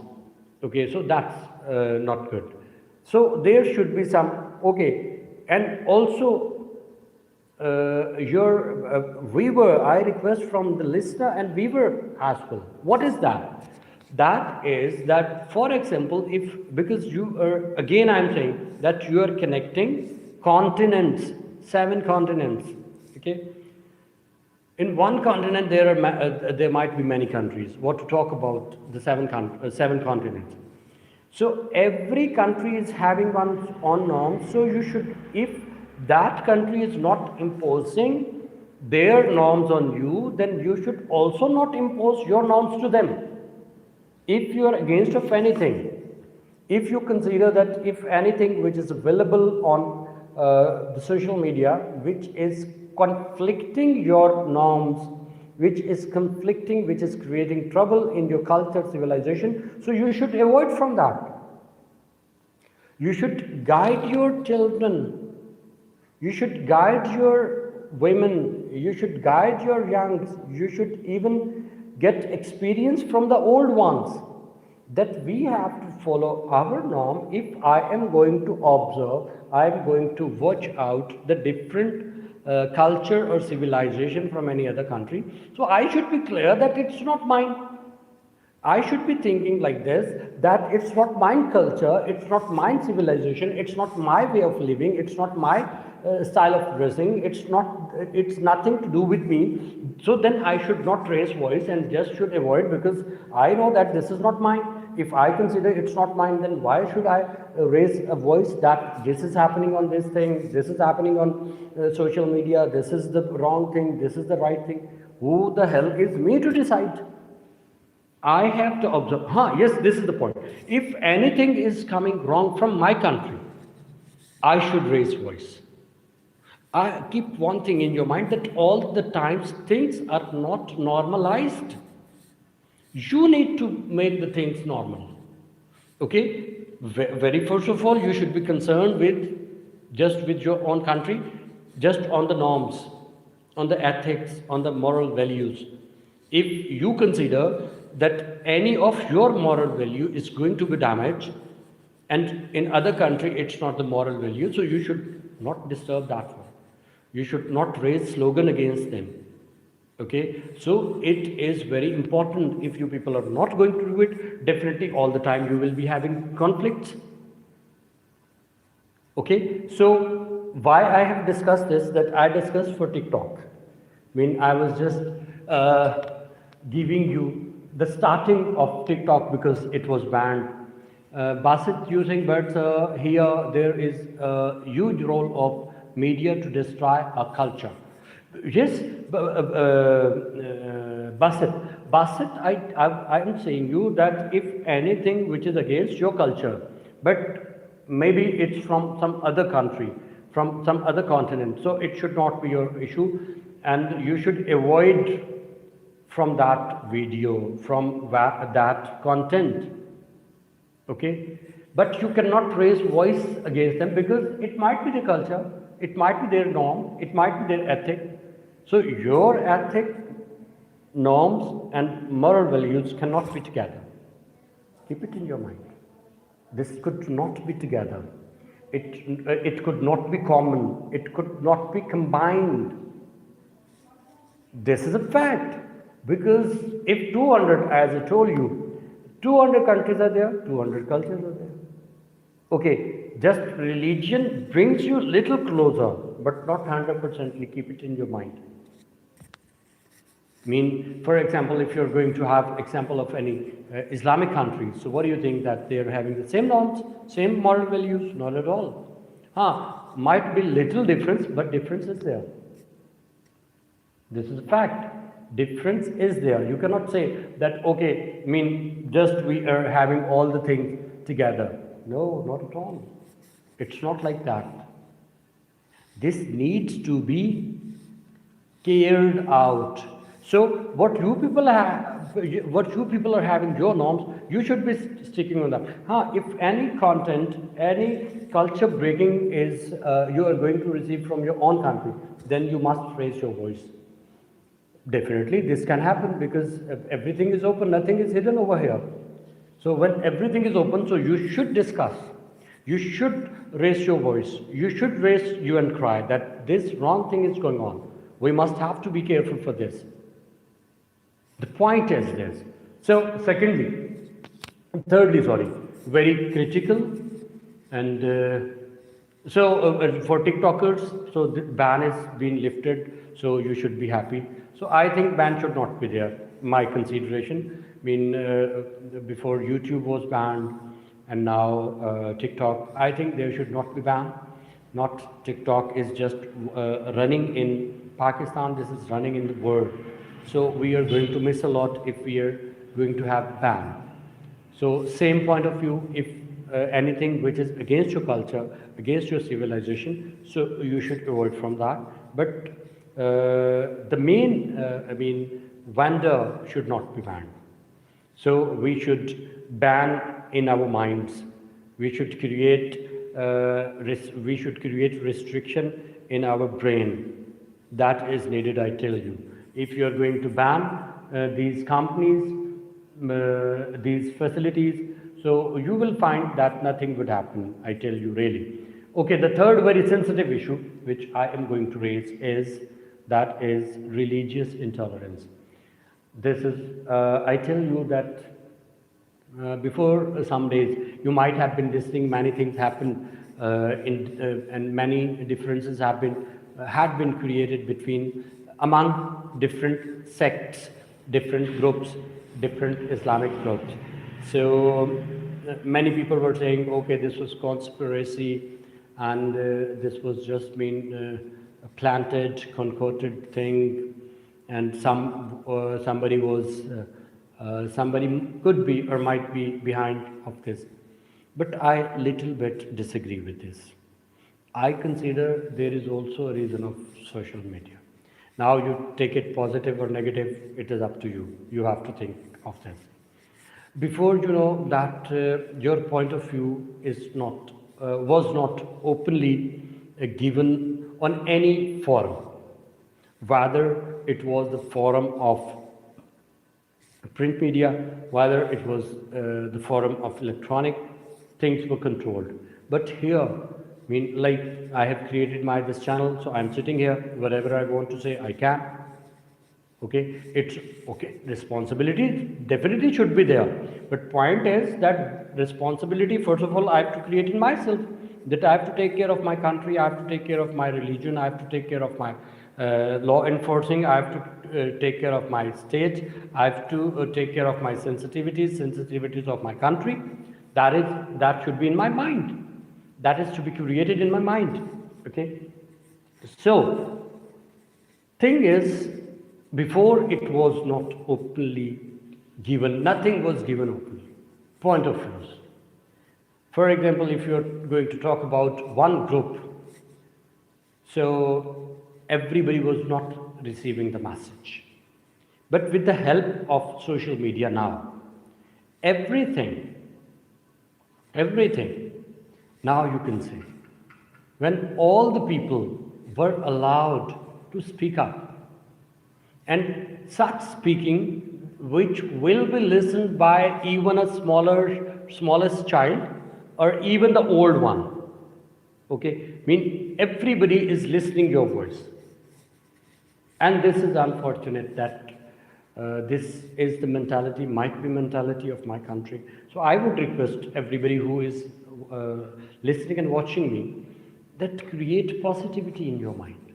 okay, so that's not good. So there should be some, okay, and also your viewer, I request from the listener and viewer as well. What is that? That is that, for example, if, because you are, again I'm saying that you are connecting continents, 7 continents, okay? In one continent, there might be many countries. What to talk about the 7 continents? So every country is having one's own norms. So you should, if that country is not imposing their norms on you, then you should also not impose your norms to them. If you are against of anything, if you consider that if anything which is available on the social media, which is conflicting your norms, which is conflicting, which is creating trouble in your culture, civilization, so you should avoid from that. You should guide your children, you should guide your women, you should guide your youngs, you should even get experience from the old ones, that we have to follow our norm. If I am going to observe, I am going to watch out the different culture or civilization from any other country. So I should be clear that it's not mine. I should be thinking like this, that it's not my culture, it's not my civilization, it's not my way of living, it's not my style of dressing, it's nothing to do with me. So then I should not raise voice and just should avoid, because I know that this is not mine. If I consider it's not mine, then why should I raise a voice that this is happening on this thing, this is happening on social media, this is the wrong thing, this is the right thing. Who the hell is me to decide? I have to observe. Yes, this is the point. If anything is coming wrong from my country, I should raise voice. I keep one thing in your mind, that all the times things are not normalized. You need to make the things normal. Okay? Very first of all, you should be concerned with your own country, just on the norms, on the ethics, on the moral values. If you consider that any of your moral value is going to be damaged, and in other country it's not the moral value, so you should not disturb that one. You should not raise slogan against them. Okay, so it is very important. If you people are not going to do it, definitely all the time you will be having conflicts. Okay, so why I have discussed this, that I discussed for TikTok. I mean, I was just giving you the starting of TikTok because it was banned. Basit using, but here there is a huge role of media to destroy our culture. Yes, Basit, I am saying you that if anything which is against your culture, but maybe it's from some other country, from some other continent, so it should not be your issue, and you should avoid from that video, from that content. Okay, but you cannot raise voice against them, because it might be their culture, it might be their norm, it might be their ethic. So your ethic, norms and moral values cannot be together. Keep it in your mind. This could not be together. it could not be common, it could not be combined. This is a fact. Because if 200, as I told you, 200 countries are there, 200 cultures are there. Okay, just religion brings you little closer, but not 100%. Keep it in your mind. I mean, for example, if you're going to have example of any Islamic country, so what do you think, that they're having the same norms, same moral values? Not at all. Might be little difference, but difference is there. This is a fact. Difference is there. You cannot say that, okay, I mean, just we are having all the things together. No, not at all. It's not like that. This needs to be carried out. So what you people are having your norms, you should be sticking on that. If any content, any culture breaking is you are going to receive from your own country, then you must raise your voice. Definitely this can happen, because everything is open, nothing is hidden over here. So when everything is open, so you should discuss, you should raise your voice, you should raise you and cry that this wrong thing is going on. We must have to be careful for this. The point is this. So thirdly, very critical, and for TikTokers, so the ban is being lifted, so you should be happy. So I think ban should not be there, my consideration. I mean, before YouTube was banned, and now TikTok, I think there should not be banned. Not TikTok is just running in Pakistan, this is running in the world. So we are going to miss a lot if we are going to have ban. So same point of view, if anything which is against your culture, against your civilization, so you should avoid from that. But the main, vendor should not be banned. So we should ban in our minds. We should create restriction in our brain. That is needed, I tell you. If you are going to ban these companies, these facilities, so you will find that nothing would happen, I tell you, really. Okay, the third very sensitive issue which I am going to raise is religious intolerance. This is, I tell you that before some days, you might have been listening, many things happen and many differences had been created among different sects, different groups, different Islamic groups. So many people were saying, okay, this was conspiracy, and this was just a planted, concocted thing, and somebody could be or might be behind of this. But I little bit disagree with this. I consider there is also a reason of social media. Now you take it positive or negative, it is up to you. You have to think of this. Before you know that your point of view was not openly given on any forum, whether it was the forum of print media, whether it was the forum of electronic, things were controlled. But here, like I have created this channel, so I'm sitting here, whatever I want to say, I can. Okay, it's okay. Responsibility definitely should be there, but point is that responsibility, first of all, I have to create in myself. That I have to take care of my country, I have to take care of my religion, I have to take care of my law enforcing, I have to take care of my state, I have to take care of my sensitivities of my country. That should be in my mind. That is to be created in my mind. Okay. So, thing is, before it was not openly given, nothing was given openly. Point of views. For example, if you're going to talk about one group, so everybody was not receiving the message. But with the help of social media now, everything, now you can see. When all the people were allowed to speak up, and such speaking which will be listened by even a smallest child or even the old one. Okay, mean everybody is listening your voice. And this is unfortunate that this is the mentality, might be mentality of my country. So I would request everybody who is listening and watching me that create positivity in your mind.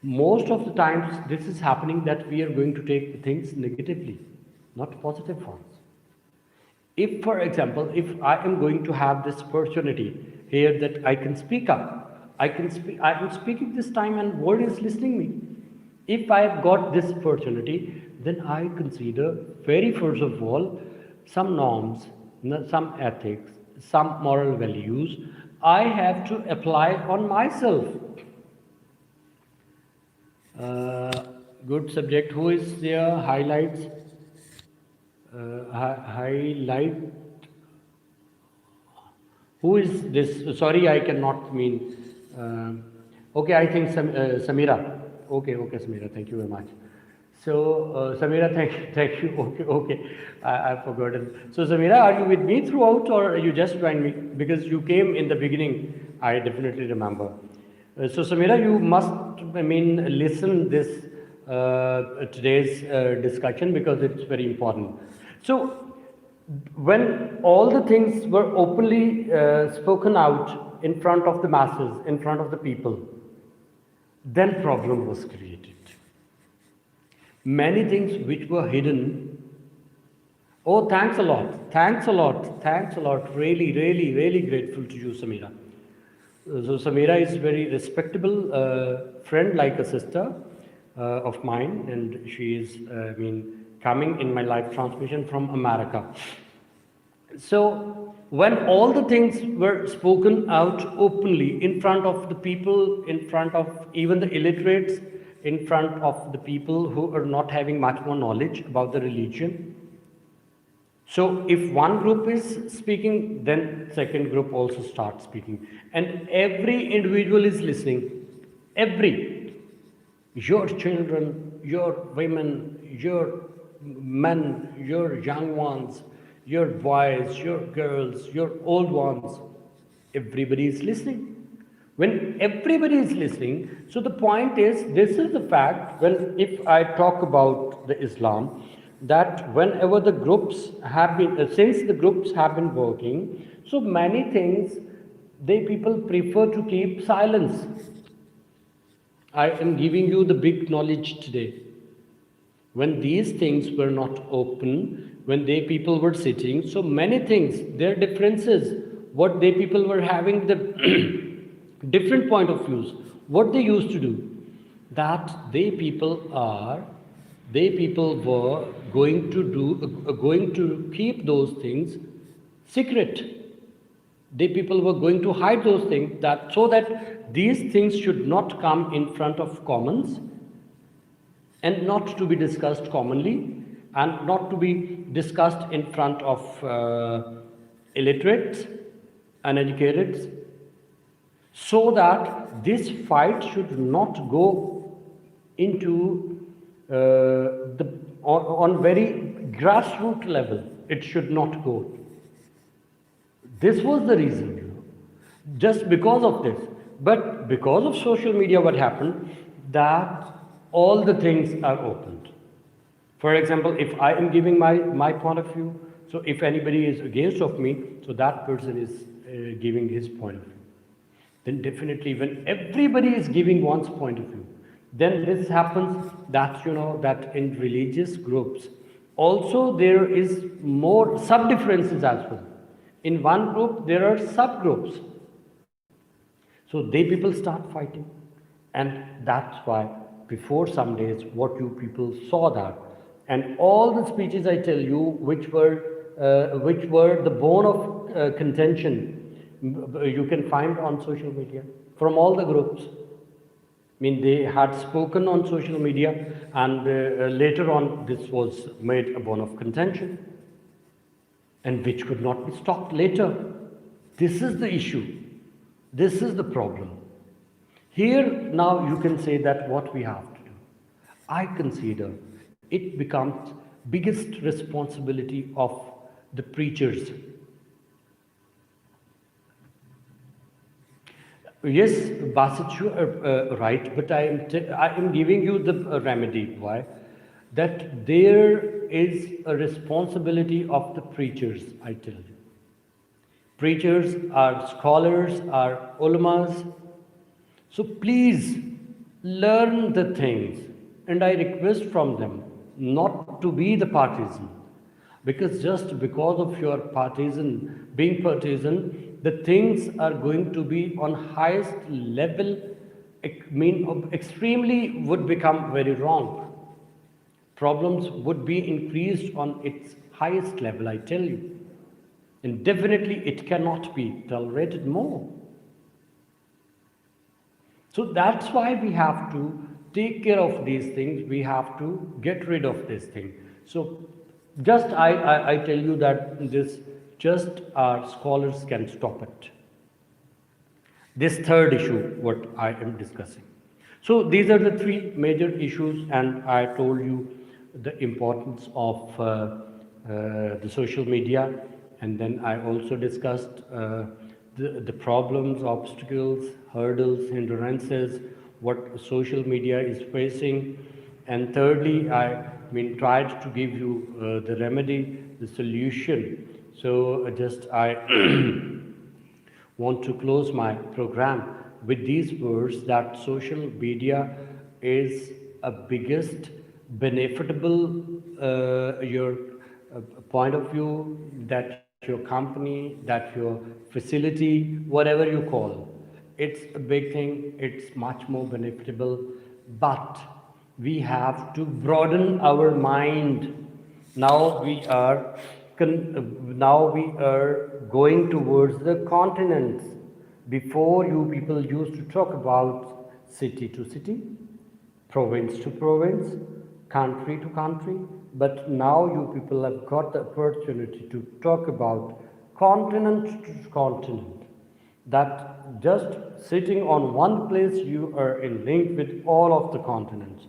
Most of the times this is happening that we are going to take things negatively, not positive ones. If, for example, if I am going to have this opportunity here that I can speak up, I am speaking this time and world is listening me. If I have got this opportunity, then I consider very first of all some norms, some ethics, some moral values I have to apply on myself. Good subject. Who is there? Highlights. Highlight. Who is this? Sorry, I cannot mean. Okay, I think Samira. Okay, Samira. Thank you very much. So, Samira, thank you. Okay, I've forgotten. So, Samira, are you with me throughout, or you just joined me? Because you came in the beginning, I definitely remember. So, Samira, you must, listen this today's discussion because it's very important. So, when all the things were openly spoken out in front of the masses, in front of the people, then problem was created. Many things which were hidden. Oh, thanks a lot. Thanks a lot. Thanks a lot. Really, really, really grateful to you, Samira. So Samira is very respectable friend, like a sister of mine, and she is, coming in my live transmission from America. So when all the things were spoken out openly in front of the people, in front of even the illiterates, in front of the people who are not having much more knowledge about the religion. So if one group is speaking, then second group also starts speaking. And every individual is listening. Your children, your women, your men, your young ones, your boys, your girls, your old ones, everybody is listening. When everybody is listening, so the point is, this is the fact, when if I talk about the Islam, that whenever the groups have been, since the groups have been working, so many things, people prefer to keep silence. I am giving you the big knowledge today. When these things were not open, when people were sitting, so many things, their differences, what people were having the different point of views, what they used to do, that people were going to keep those things secret. People were going to hide those things, that so that these things should not come in front of commons and not to be discussed commonly and not to be discussed in front of illiterates, uneducated, so that this fight should not go into on very grassroots level. It should not go. This was the reason, just because of this. But because of social media, what happened, that all the things are opened. For example, if I am giving my point of view, so if anybody is against of me, so that person is giving his point of view. Then definitely when everybody is giving one's point of view, then this happens that, that in religious groups, also there is more sub-differences as well. In one group, there are subgroups. So people start fighting. And that's why before some days, what you people saw that. And all the speeches I tell you, which were the bone of contention, you can find on social media from all the groups. They had spoken on social media, and later on this was made a bone of contention, and which could not be stopped later. This is the issue. This is the problem. Here now you can say that what we have to do. I consider it becomes biggest responsibility of the preachers. Yes, Basit, you are right, but I am giving you the remedy. Why? That there is a responsibility of the preachers, I tell you. Preachers are scholars, are ulamas. So please learn the things, and I request from them not to be the partisan. Because just because of your partisan, being partisan, the things are going to be on highest level, extremely would become very wrong. Problems would be increased on its highest level, I tell you. And definitely it cannot be tolerated more. So that's why we have to take care of these things. We have to get rid of this thing. So just I tell you that this just our scholars can stop it. This third issue, what I am discussing. So these are the three major issues, and I told you the importance of the social media, and then I also discussed the problems, obstacles, hurdles, hindrances, what social media is facing, and thirdly, I tried to give you the remedy, the solution. So just I want to close my program with these words that social media is a biggest benefitable your point of view, that your company, that your facility, whatever you call, it's a big thing, it's much more benefitable, but we have to broaden our mind. Now we are now we are going towards the continents. Before, you people used to talk about city to city, province to province, country to country, but now you people have got the opportunity to talk about continent to continent. That just sitting on one place, you are in link with all of the continents.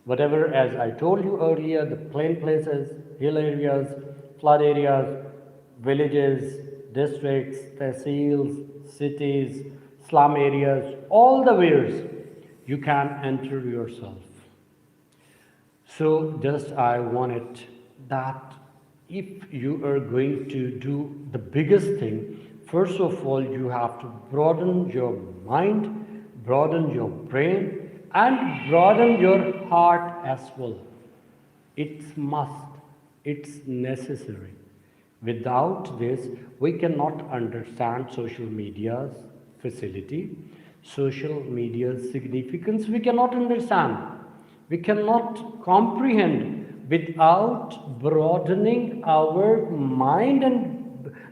Whatever, as I told you earlier, the plain places, hill areas, flood areas, villages, districts, tehsils, cities, slum areas, all the ways you can enter yourself. So just I wanted that if you are going to do the biggest thing, first of all, you have to broaden your mind, broaden your brain, and broaden your heart as well. It's must, it's necessary. Without this, we cannot understand social media's facility, social media's significance. We cannot understand. We cannot comprehend without broadening our mind,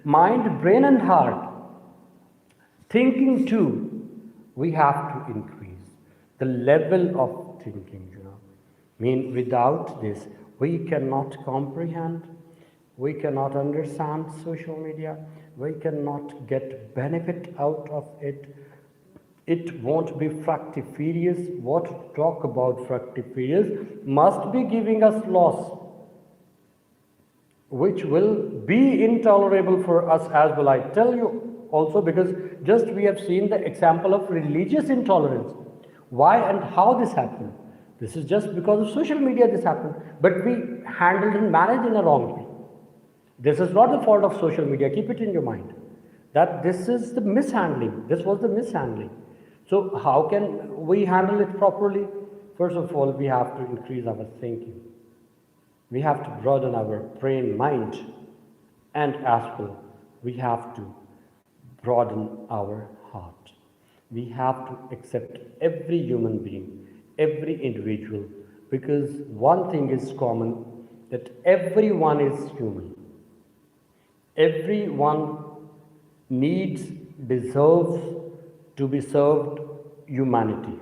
brain, and heart. Thinking too, we have to increase the level of thinking, without this, we cannot comprehend, we cannot understand social media, we cannot get benefit out of it. It won't be fructiferious. What to talk about fructiferious must be giving us loss, which will be intolerable for us as well. I tell you also, because just we have seen the example of religious intolerance. Why and how this happened? This is just because of social media this happened, but we handled and managed in a wrong way. This is not the fault of social media. Keep it in your mind that this is the mishandling. This was the mishandling. So how can we handle it properly? First of all, we have to increase our thinking. We have to broaden our brain, mind, and as well, we have to broaden our heart. We have to accept every human being, every individual, because one thing is common, that everyone is human. Everyone needs, deserves to be served humanity.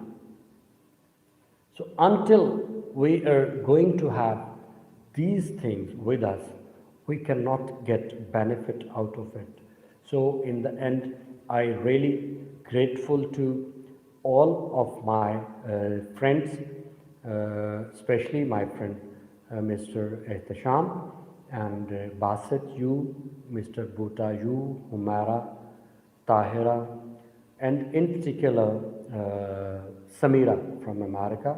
So until we are going to have these things with us, we cannot get benefit out of it. So in the end, I really grateful to all of my friends, especially my friend Mr. Ehtasham and Basit, you, Mr. Bhuta, you, Humara, Tahira, and in particular Samira from America,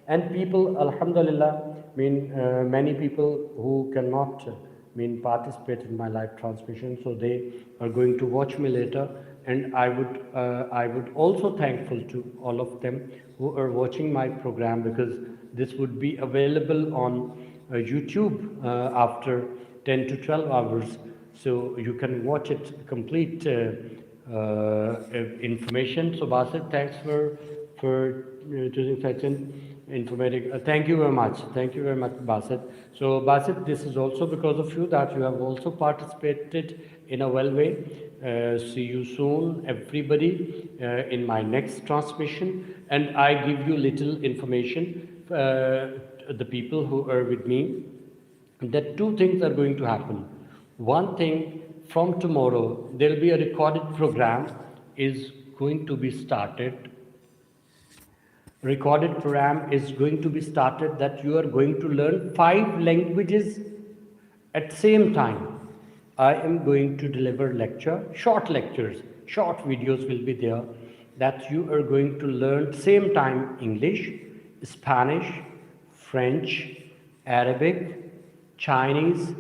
and people, Alhamdulillah, many people who cannot participate in my live transmission, so they are going to watch me later, and I would also thankful to all of them who are watching my program, because this would be available on YouTube after 10 to 12 hours, so you can watch it complete information. So Basit, thanks for choosing such an informative. Thank you very much. Thank you very much, Basit. So Basit, this is also because of you that you have also participated in a well way. See you soon, everybody, in my next transmission, and I give you little information. The people who are with me, that two things are going to happen. One thing, from tomorrow there will be a recorded program is going to be started. Recorded program is going to be started, that you are going to learn 5 languages at same time. I am going to deliver lecture, short lectures, short videos will be there, that you are going to learn same time English, Spanish, French, Arabic, Chinese,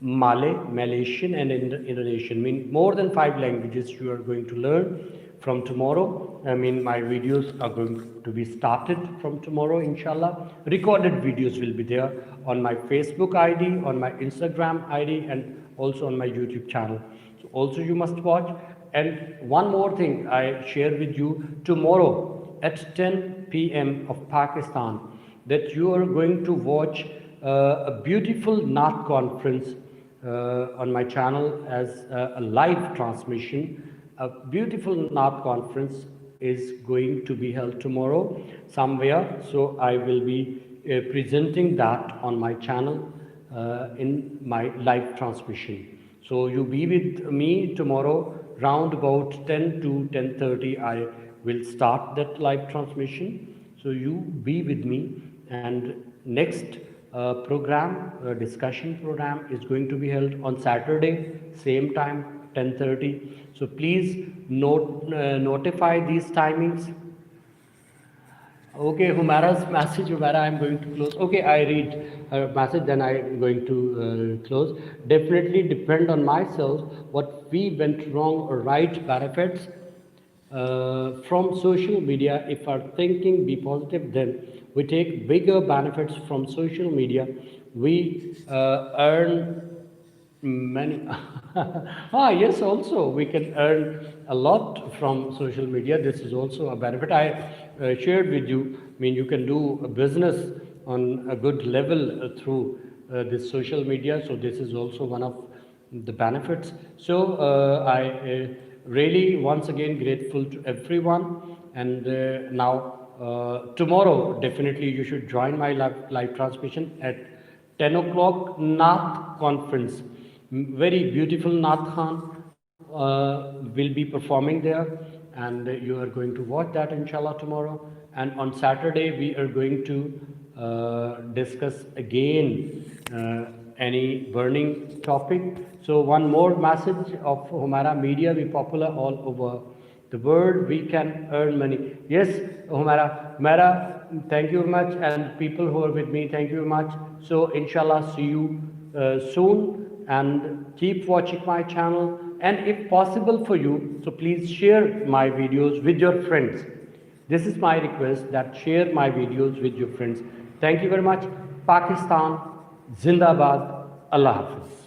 Malay, Malaysian, and Indonesian. More than 5 languages you are going to learn from tomorrow. My videos are going to be started from tomorrow, inshallah. Recorded videos will be there on my Facebook ID, on my Instagram ID, and also on my YouTube channel. So also you must watch. And one more thing I share with you, tomorrow at 10 p.m. of Pakistan, that you are going to watch a beautiful Naat conference on my channel as a live transmission. A beautiful Naat conference is going to be held tomorrow somewhere, so I will be presenting that on my channel in my live transmission. So you be with me tomorrow round about 10 to 10:30. I will start that live transmission. So you be with me, and next discussion program is going to be held on Saturday, same time, 10:30. So please notify these timings. Okay, Humara's message, Humara, I'm going to close. Okay, I read her message, then I'm going to close. Definitely depend on myself what we went wrong or right benefits from social media. If our thinking be positive, then we take bigger benefits from social media. We earn many. Yes, also we can earn a lot from social media. This is also a benefit. I shared with you. You can do a business on a good level through this social media. So this is also one of the benefits. So I really once again grateful to everyone. And now tomorrow definitely you should join my live transmission at 10 o'clock Naat conference. Very beautiful Naat Khan will be performing there, and you are going to watch that inshallah tomorrow. And on Saturday we are going to discuss again any burning topic. So one more message of Humara Media, we popular all over the world, we can earn money. Yes, Humara, Mera, thank you very much, and people who are with me, thank you very much. So inshallah, see you soon, and keep watching my channel. And if possible for you, so please share my videos with your friends. This is my request, that share my videos with your friends. Thank you very much. Pakistan, Zindabad, Allah Hafiz.